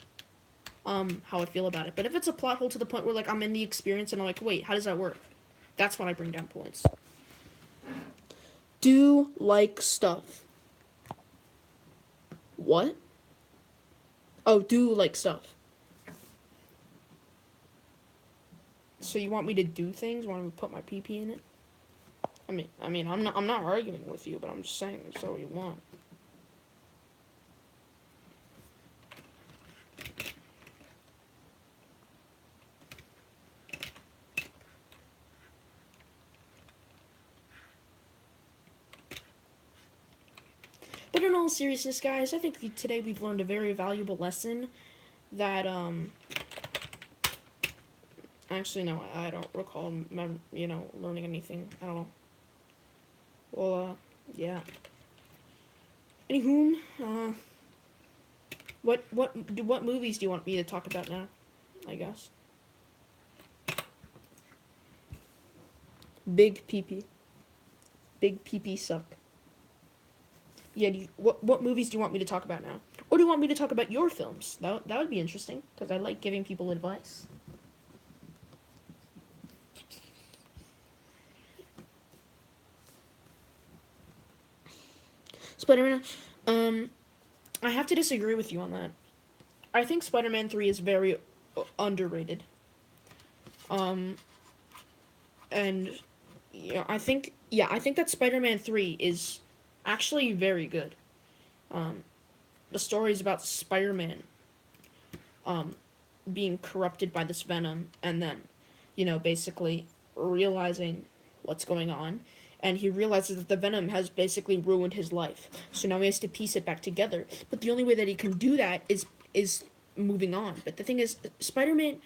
how I feel about it. But if it's a plot hole to the point where, like, I'm in the experience and I'm like, wait, how does that work? That's when I bring down points. Do like stuff. What? Oh, do like stuff. So you want me to do things? Want me to put my PP in it? I mean, I'm not arguing with you, but I'm just saying that's what you want. But in all seriousness, guys, I think today we've learned a very valuable lesson that, actually, no, I don't recall, learning anything. I don't know. Well, yeah. Anywho, what movies do you want me to talk about now? I guess. Big PP. Big PP suck. Yeah, what movies do you want me to talk about now? Or do you want me to talk about your films? That would be interesting, because I like giving people advice. Spider-Man, I have to disagree with you on that. I think Spider-Man 3 is very underrated. And I think that Spider-Man 3 is actually very good. The story is about Spider-Man being corrupted by this venom and then, basically realizing what's going on. And he realizes that the venom has basically ruined his life. So now he has to piece it back together. But the only way that he can do that is moving on. But the thing is, Spider-Man,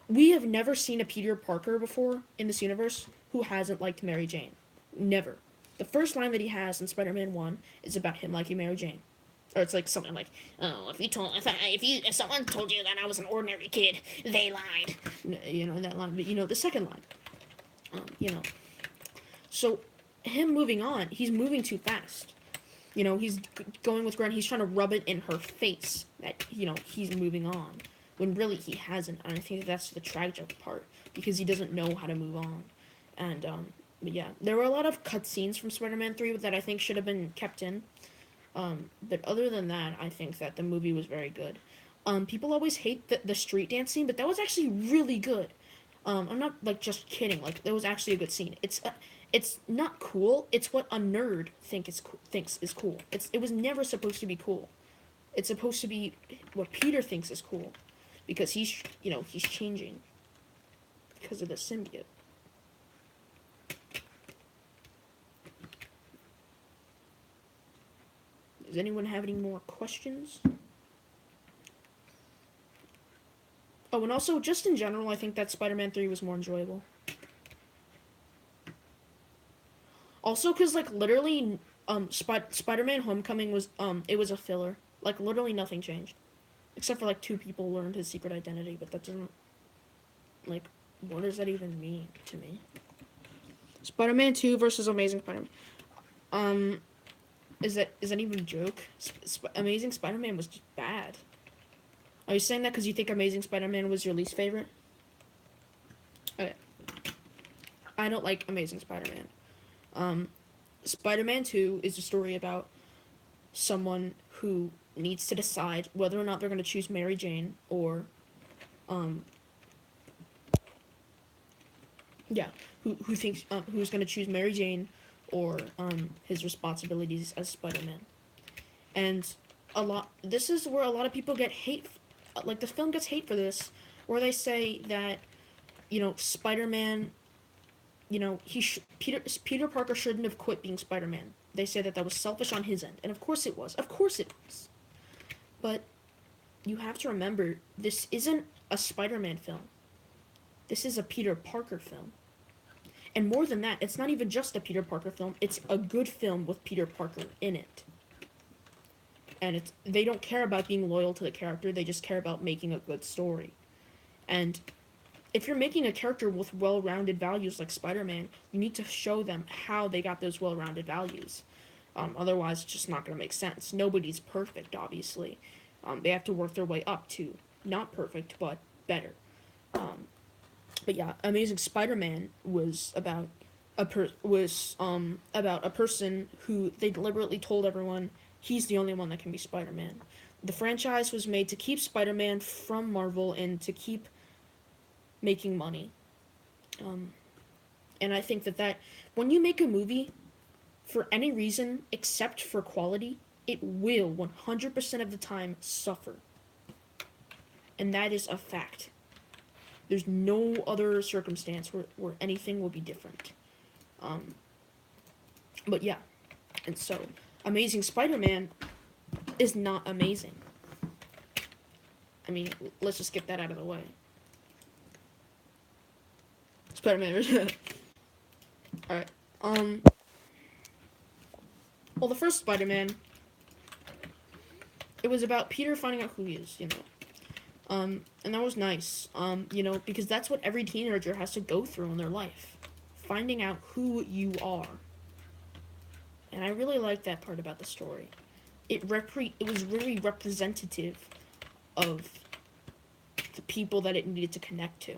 we have never seen a Peter Parker before in this universe who hasn't liked Mary Jane. Never. The first line that he has in Spider-Man 1 is about him liking Mary Jane. Or it's like something like, oh, if someone told you that I was an ordinary kid, they lied. You know that line, but the second line. You know, so him moving on, he's moving too fast. He's going with Grant. He's trying to rub it in her face that he's moving on, when really he hasn't. And I think that's the tragic part, because he doesn't know how to move on. And but yeah, there were a lot of cutscenes from Spider-Man 3 that I think should have been kept in. But other than that, I think that the movie was very good. People always hate the street dance scene, but that was actually really good. I'm not like just kidding. Like, that was actually a good scene. It's not cool. It's what a nerd thinks is cool. It was never supposed to be cool. It's supposed to be what Peter thinks is cool, because he's changing because of the symbiote. Does anyone have any more questions? Oh, and also, just in general, I think that Spider-Man 3 was more enjoyable. Also, because, like, literally, Spider-Man Homecoming was, it was a filler. Like, literally nothing changed. Except for, like, 2 people learned his secret identity, but that doesn't, like, what does that even mean to me? Spider-Man 2 versus Amazing Spider-Man. Is that even a joke? Amazing Spider-Man was just bad. Are you saying that because you think Amazing Spider-Man was your least favorite? Okay. I don't like Amazing Spider-Man. Spider-Man 2 is a story about someone who needs to decide whether or not they're going to choose Mary Jane or, yeah, who's going to choose Mary Jane or his responsibilities as Spider-Man. And this is where a lot of people get hate, like, the film gets hate for this, where they say that, Spider-Man, Peter Parker shouldn't have quit being Spider-Man. They say that was selfish on his end, and of course it was. Of course it was. But you have to remember, this isn't a Spider-Man film. This is a Peter Parker film. And more than that, it's not even just a Peter Parker film. It's a good film with Peter Parker in it. And they don't care about being loyal to the character. They just care about making a good story. And if you're making a character with well-rounded values like Spider-Man, you need to show them how they got those well-rounded values. Otherwise, it's just not going to make sense. Nobody's perfect, obviously. They have to work their way up to not perfect, but better. But yeah, Amazing Spider-Man was about about a person who they deliberately told everyone he's the only one that can be Spider-Man. The franchise was made to keep Spider-Man from Marvel and to keep making money. And I think that when you make a movie, for any reason except for quality, it will 100% of the time suffer. And that is a fact. There's no other circumstance where anything will be different. But yeah. And so, Amazing Spider-Man is not amazing. I mean, let's just get that out of the way. Spider-Man. Alright. Well, the first Spider-Man, it was about Peter finding out who he is, and that was nice, because that's what every teenager has to go through in their life. Finding out who you are. And I really liked that part about the story. It was really representative of the people that it needed to connect to,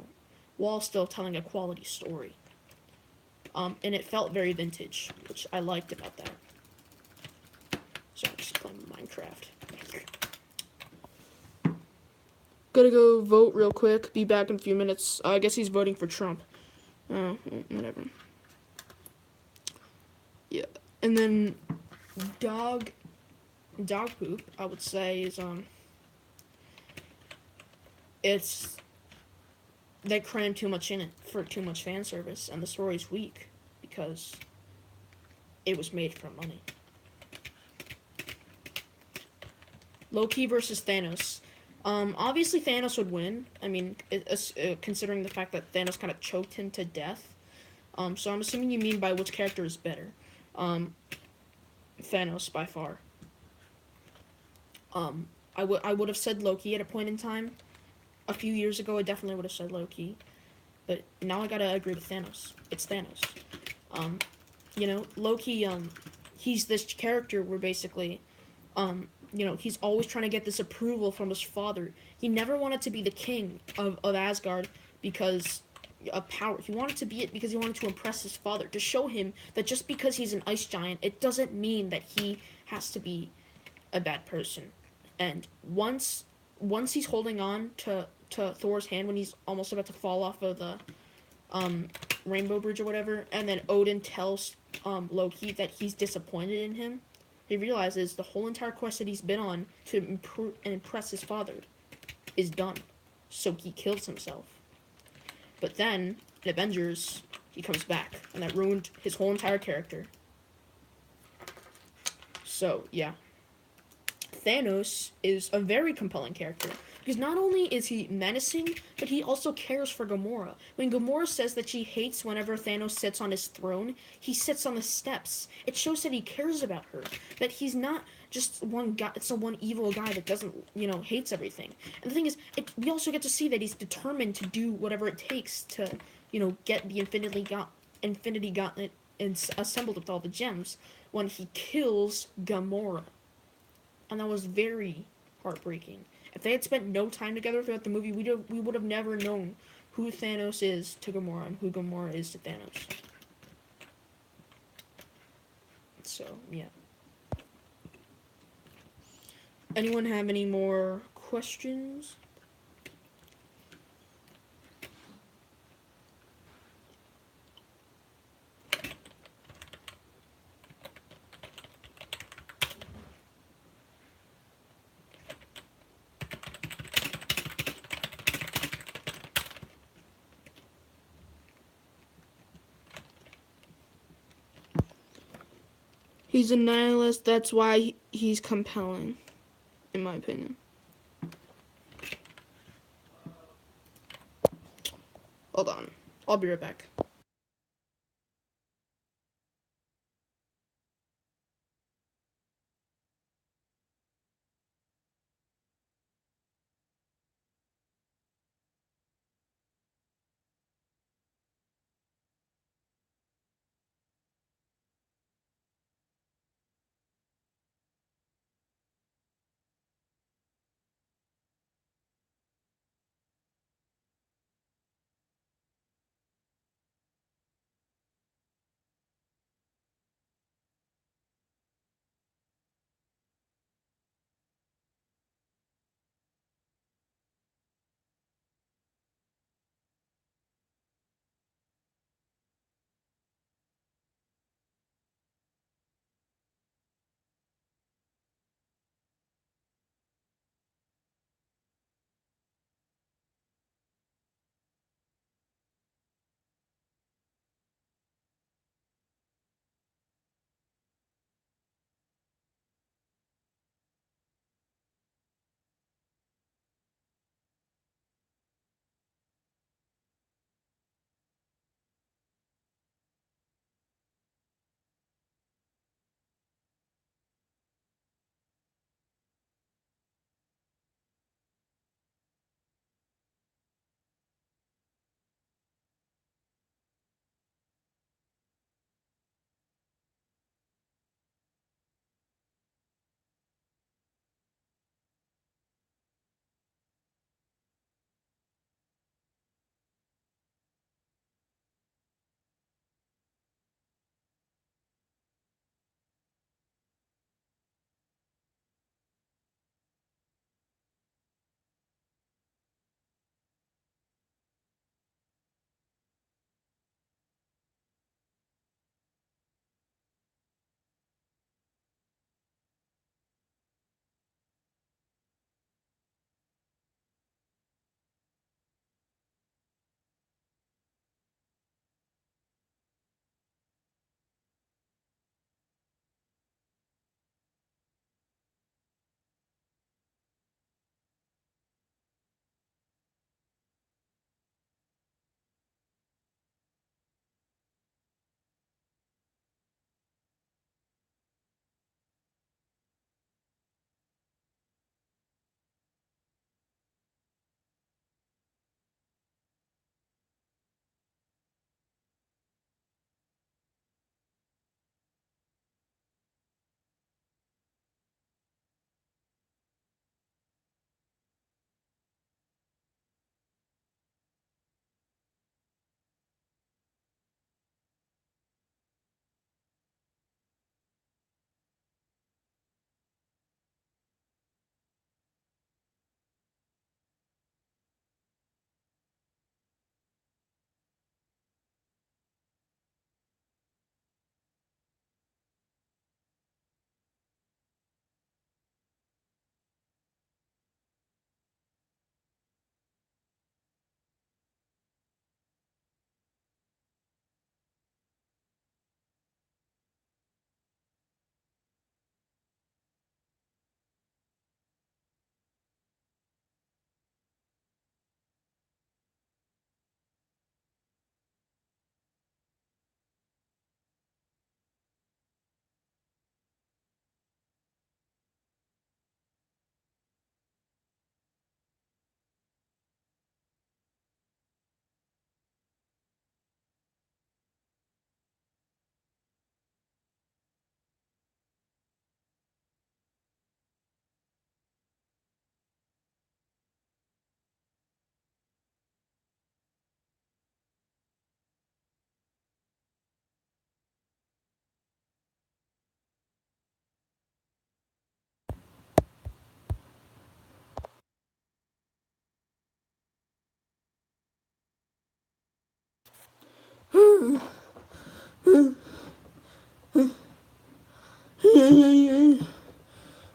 while still telling a quality story. And it felt very vintage, which I liked about that. So I'm just playing Minecraft. Gotta go vote real quick. Be back in a few minutes. I guess he's voting for Trump. Whatever. Yeah. And then dog poop, I would say, is it's they cram too much in it for too much fan service, and the story's weak because it was made for money. Loki versus Thanos. Obviously Thanos would win. I mean, considering the fact that Thanos kind of choked him to death. So I'm assuming you mean by which character is better. Thanos, by far. I would have said Loki at a point in time. A few years ago, I definitely would have said Loki, but now I gotta agree with Thanos. It's Thanos. Um, Loki. He's this character where basically, he's always trying to get this approval from his father. He never wanted to be the king of Asgard because of power. He wanted to be it because he wanted to impress his father, to show him that just because he's an ice giant, it doesn't mean that he has to be a bad person. And once he's holding on to Thor's hand when he's almost about to fall off of the um, Rainbow Bridge or whatever, and then Odin tells Loki that he's disappointed in him. He realizes the whole entire quest that he's been on to improve and impress his father is done. So he kills himself. But then, in Avengers, he comes back, and that ruined his whole entire character. So, yeah. Thanos is a very compelling character. Because not only is he menacing, but he also cares for Gamora. When Gamora says that she hates whenever Thanos sits on his throne, he sits on the steps. It shows that he cares about her. That he's not just one guy, it's a one evil guy that doesn't, hates everything. And the thing is, we also get to see that he's determined to do whatever it takes to, get the Infinity Gauntlet assembled with all the gems when he kills Gamora. And that was very heartbreaking. If they had spent no time together throughout the movie, we would have never known who Thanos is to Gamora and who Gamora is to Thanos. So, yeah. Anyone have any more questions? He's a nihilist. That's why he's compelling, in my opinion. Hold on. I'll be right back.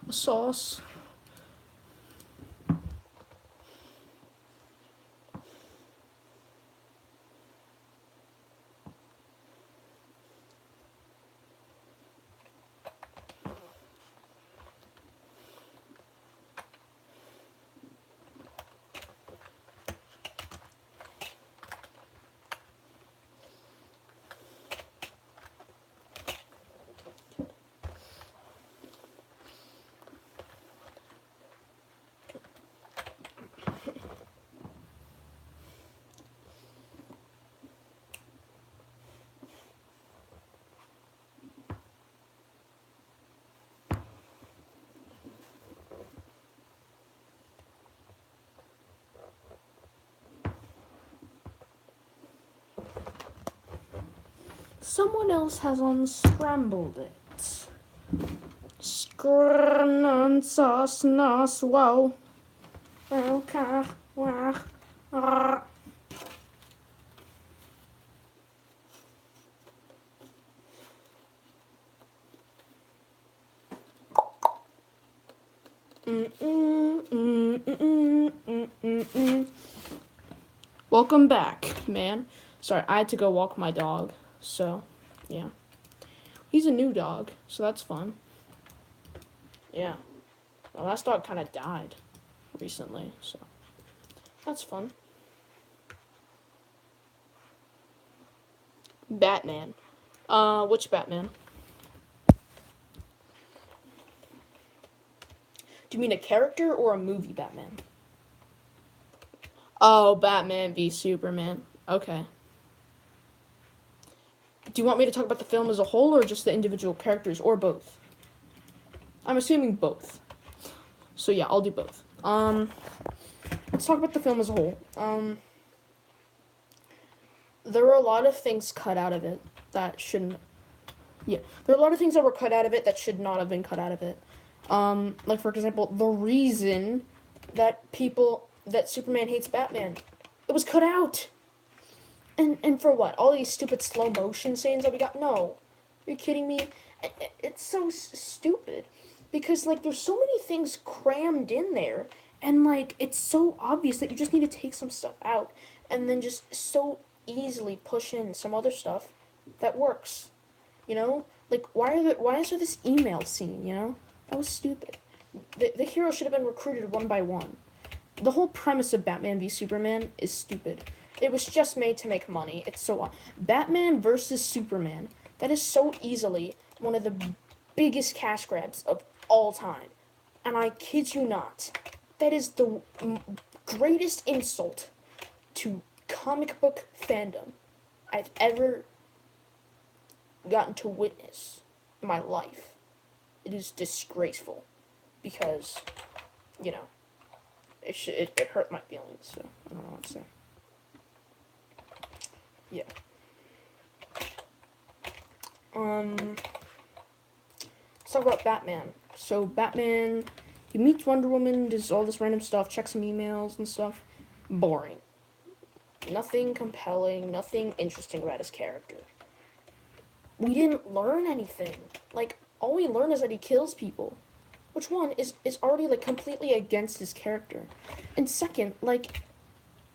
Sauce. Someone else has unscrambled it. Scrnan sauce nas wow. Okay. Welcome back, man. Sorry, I had to go walk my dog. So, yeah. He's a new dog, so that's fun. Yeah. The last dog kind of died recently, so that's fun. Batman. Which Batman? Do you mean a character or a movie Batman? Oh, Batman v Superman. Okay. Do you want me to talk about the film as a whole or just the individual characters or both? I'm assuming both. So yeah, I'll do both. Let's talk about the film as a whole. There were a lot of things cut out of it that shouldn't. Yeah, there are a lot of things that were cut out of it that should not have been cut out of it. Like for example, the reason that Superman hates Batman, it was cut out. And for what? All these stupid slow motion scenes that we got? No, are you kidding me? It's so stupid because like there's so many things crammed in there, and like it's so obvious that you just need to take some stuff out and then just so easily push in some other stuff that works. You know, like why is there this email scene? You know, that was stupid. The hero should have been recruited one by one. The whole premise of Batman v Superman is stupid. It was just made to make money. It's so Batman versus Superman. That is so easily one of the biggest cash grabs of all time. And I kid you not, that is the greatest insult to comic book fandom I've ever gotten to witness in my life. It is disgraceful because, you know, it hurt my feelings, so I don't know what to say. Yeah. Let's talk about Batman. So Batman, he meets Wonder Woman, does all this random stuff, checks some emails and stuff. Boring. Nothing compelling, nothing interesting about his character. We didn't learn anything. Like, all we learn is that he kills people. Which one is already, like, completely against his character. And second, like,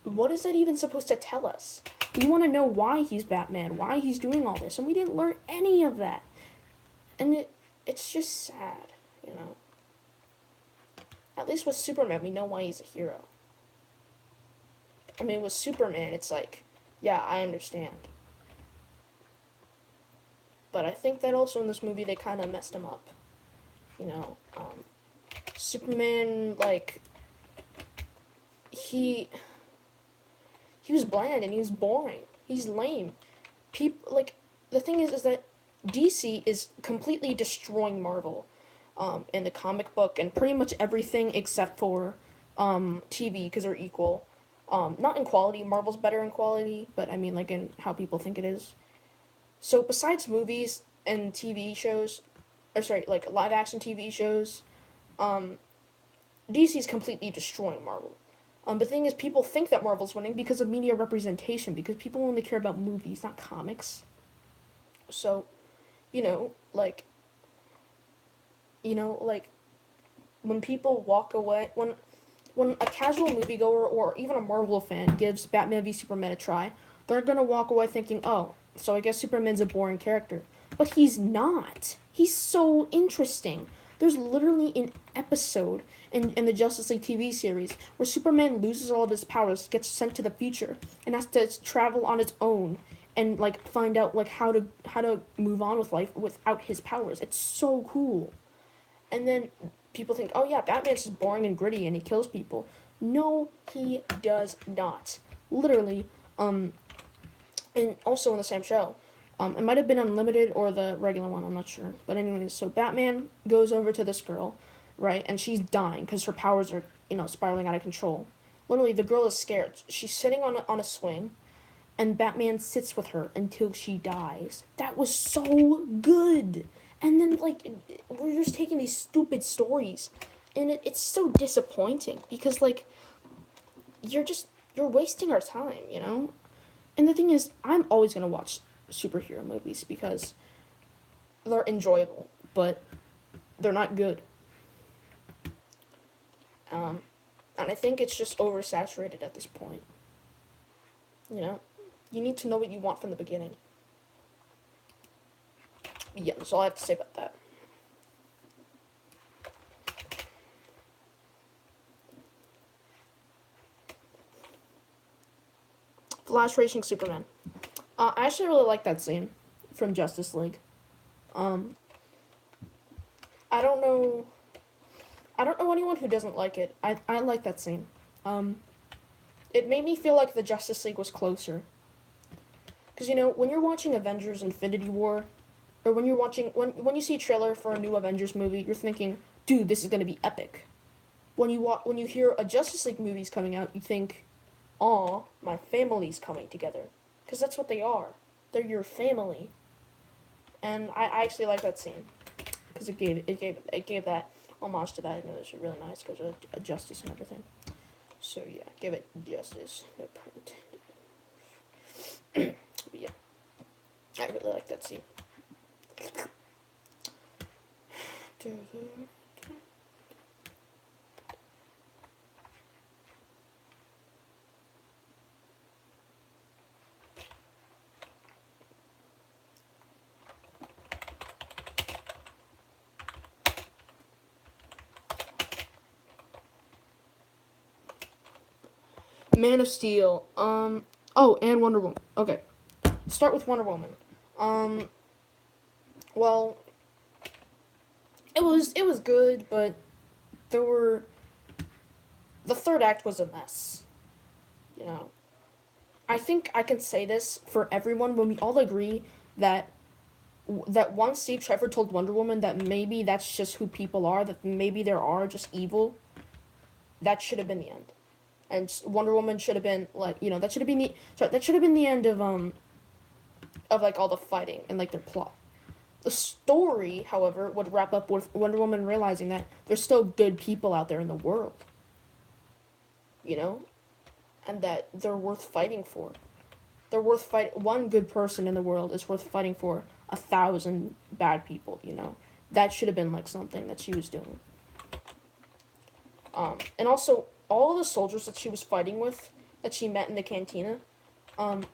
what is that even supposed to tell us? We want to know why he's Batman, why he's doing all this, and we didn't learn any of that. And it's just sad, you know? At least with Superman, we know why he's a hero. I mean, with Superman, it's like, yeah, I understand. But I think that also in this movie, they kind of messed him up. You know, Superman, like, he was bland and he was boring. He's lame. People, like, the thing is that DC is completely destroying Marvel in the comic book and pretty much everything except for TV because they're equal. Not in quality. Marvel's better in quality, but I mean, like, in how people think it is. So besides movies and TV shows, or sorry, like live action TV shows, DC's completely destroying Marvel. But the thing is, people think that Marvel's winning because of media representation, because people only care about movies, not comics. So, you know, like, like when people walk away, when a casual moviegoer or even a Marvel fan gives Batman v Superman a try, they're gonna walk away thinking, oh, so I guess Superman's a boring character. But he's not. He's so interesting. There's literally an episode in the Justice League TV series where Superman loses all of his powers, gets sent to the future, and has to travel on his own and like find out like how to move on with life without his powers. It's so cool. And then people think, oh yeah, Batman's just boring and gritty and he kills people. No, he does not. Literally, and also in the same show. It might have been Unlimited or the regular one, I'm not sure. But anyways, so Batman goes over to this girl, right? And she's dying because her powers are, spiraling out of control. Literally, the girl is scared. She's sitting on a swing, and Batman sits with her until she dies. That was so good. And then, like, we're just taking these stupid stories, and it's so disappointing because, like, you're wasting our time. And the thing is, I'm always gonna watch superhero movies because they're enjoyable, but they're not good. Um, and I think it's just oversaturated at this point. You know, you need to know what you want from the beginning. Yeah, that's all I have to say about that. Flash racing Superman. I actually really like that scene from Justice League. Um, I don't know. I don't know anyone who doesn't like it. I like that scene. Um, it made me feel like the Justice League was closer. Because when you're watching Avengers: Infinity War, or when you see a trailer for a new Avengers movie, you're thinking, dude, this is gonna be epic. When you hear a Justice League movie's coming out, you think, aw, my family's coming together, because that's what they are. They're your family, and I actually like that scene because it gave that homage to that, and it was really nice because of justice and everything. So yeah, give it justice. No pun intended. But yeah, I really like that scene. Man of Steel. Oh, and Wonder Woman. Okay, start with Wonder Woman. Um. Well, it was good, but there were the third act was a mess. You know, I think I can say this for everyone when we all agree that once Steve Trevor told Wonder Woman that maybe that's just who people are, that maybe there are just evil, that should have been the end. And Wonder Woman should have been like, that should have been the end of like all the fighting and like their plot. The story, however, would wrap up with Wonder Woman realizing that there's still good people out there in the world, you know, and that they're worth fighting for. They're worth fight. One good person in the world is worth fighting for 1,000 bad people. That should have been like something that she was doing. And also all the soldiers that she was fighting with, that she met in the cantina, um,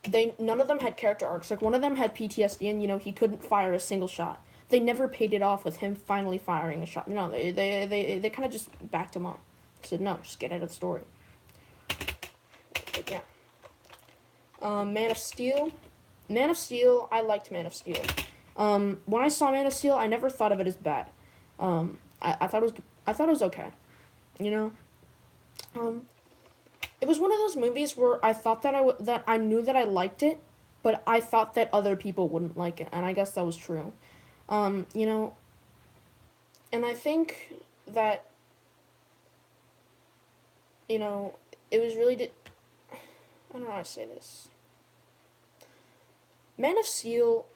they none of them had character arcs. Like one of them had PTSD, and he couldn't fire a single shot. They never paid it off with him finally firing a shot. No, they kind of just backed him up. Said no, just get out of the story. But yeah. Man of Steel. Man of Steel. I liked Man of Steel. When I saw Man of Steel, I never thought of it as bad. I thought it was okay. You know. It was one of those movies where I thought that I knew that I liked it, but I thought that other people wouldn't like it, and I guess that was true. You know, and I think that it was really. I don't know how to say this. Man of Steel,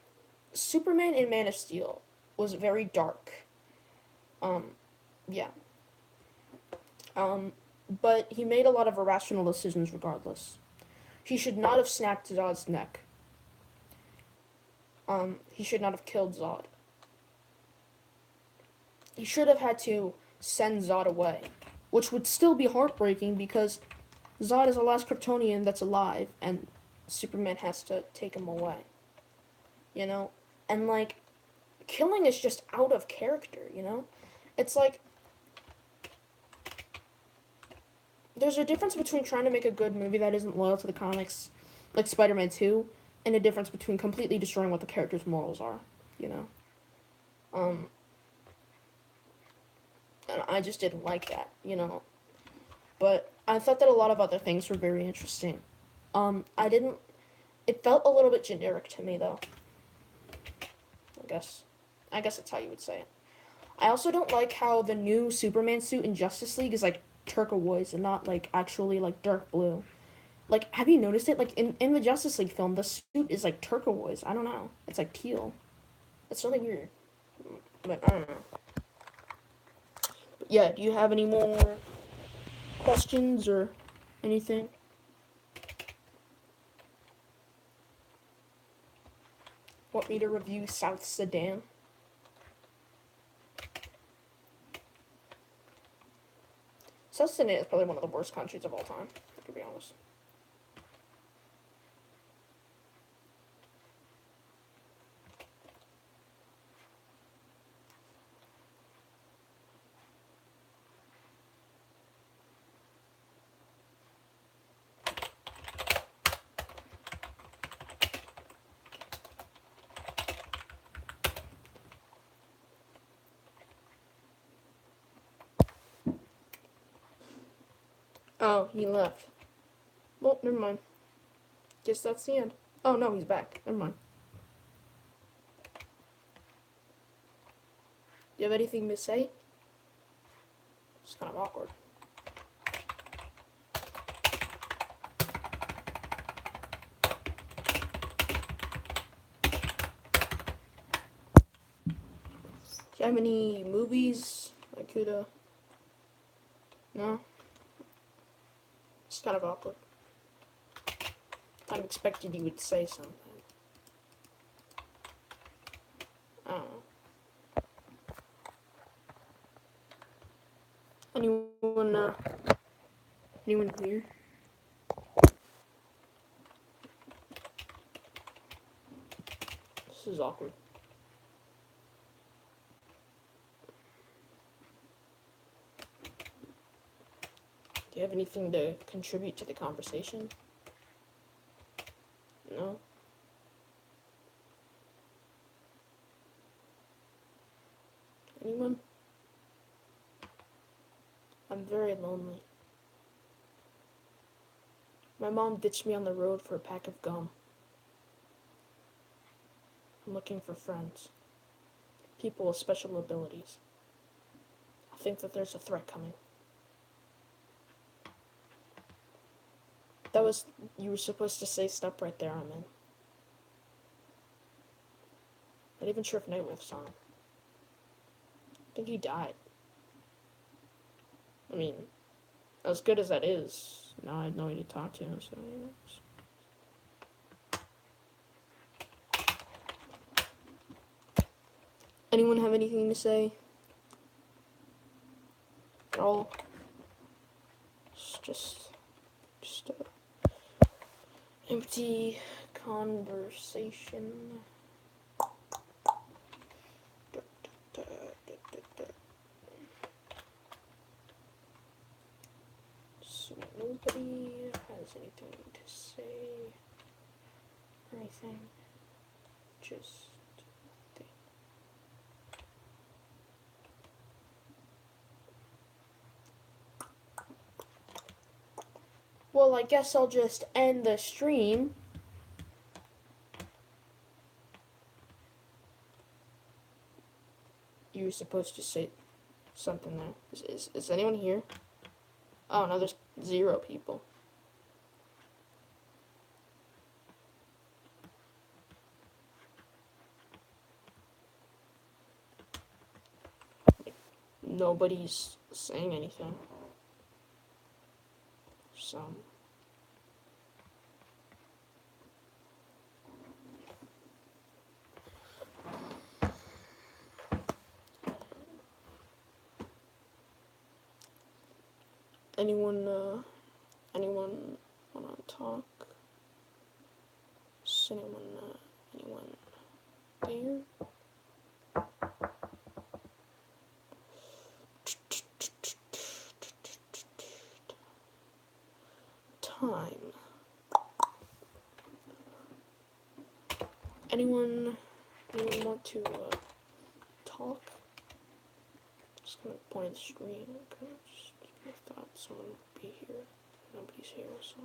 Superman in Man of Steel was very dark. Um, yeah. Um, but he made a lot of irrational decisions regardless. He should not have snapped Zod's neck. He should not have killed Zod. He should have had to send Zod away, which would still be heartbreaking because Zod is the last Kryptonian that's alive, and Superman has to take him away. You know? And, like, killing is just out of character, you know? It's like, there's a difference between trying to make a good movie that isn't loyal to the comics, like Spider-Man 2, and a difference between completely destroying what the character's morals are, you know? Um, and I just didn't like that, you know? But I thought that a lot of other things were very interesting. I didn't, it felt a little bit generic to me, though. I guess that's how you would say it. I also don't like how the new Superman suit in Justice League is, like, turquoise and not, like, actually, like, dark blue. Like, have you noticed it? Like, in the Justice League film, the suit is, like, turquoise. I don't know. It's, like, teal. It's really weird. But, I don't know. But, yeah, do you have any more questions or anything? Want me to review South Sudan? South Sudan is probably one of the worst countries of all time, to be honest. Oh, he left. Well, never mind. Guess that's the end. Oh, no, he's back. Never mind. Do you have anything to say? It's kind of awkward. Do you have any movies I could, No? It's kind of awkward. I expected you would say something. I don't know. Anyone here? This is awkward. Do you have anything to contribute to the conversation? No? Anyone? I'm very lonely. My mom ditched me on the road for a pack of gum. I'm looking for friends. People with special abilities. I think that there's a threat coming. You were supposed to say stop right there, I'm in. Not even sure if Nightwolf's on. I think he died. I mean, as good as that is, now I have no way to talk to him, so Anyone have anything to say? All it's just empty conversation. So nobody has anything to say or anything. Just well, I guess I'll just end the stream. You were supposed to say something there. Is anyone here? Oh no, there's 0 people. Nobody's saying anything. So. Anyone wanna talk? Is anyone there? Time. Anyone want to talk? Just gonna point at the screen. I thought someone would be here. Nobody's here, so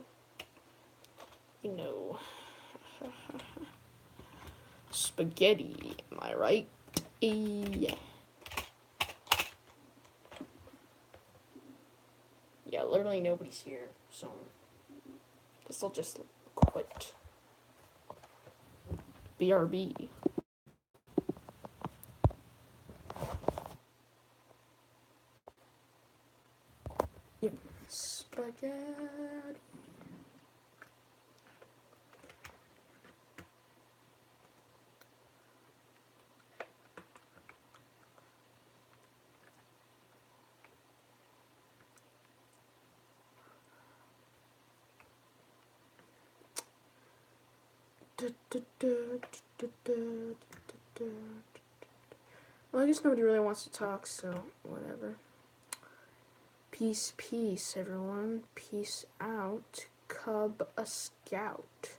spaghetti. Am I right? Yeah. Yeah, literally nobody's here, so guess I'll just quit. BRB. Yep. Spaghetti. Well, I guess nobody really wants to talk, so whatever. Peace, peace, everyone. Peace out. Cub a scout.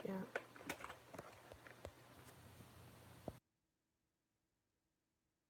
Yeah.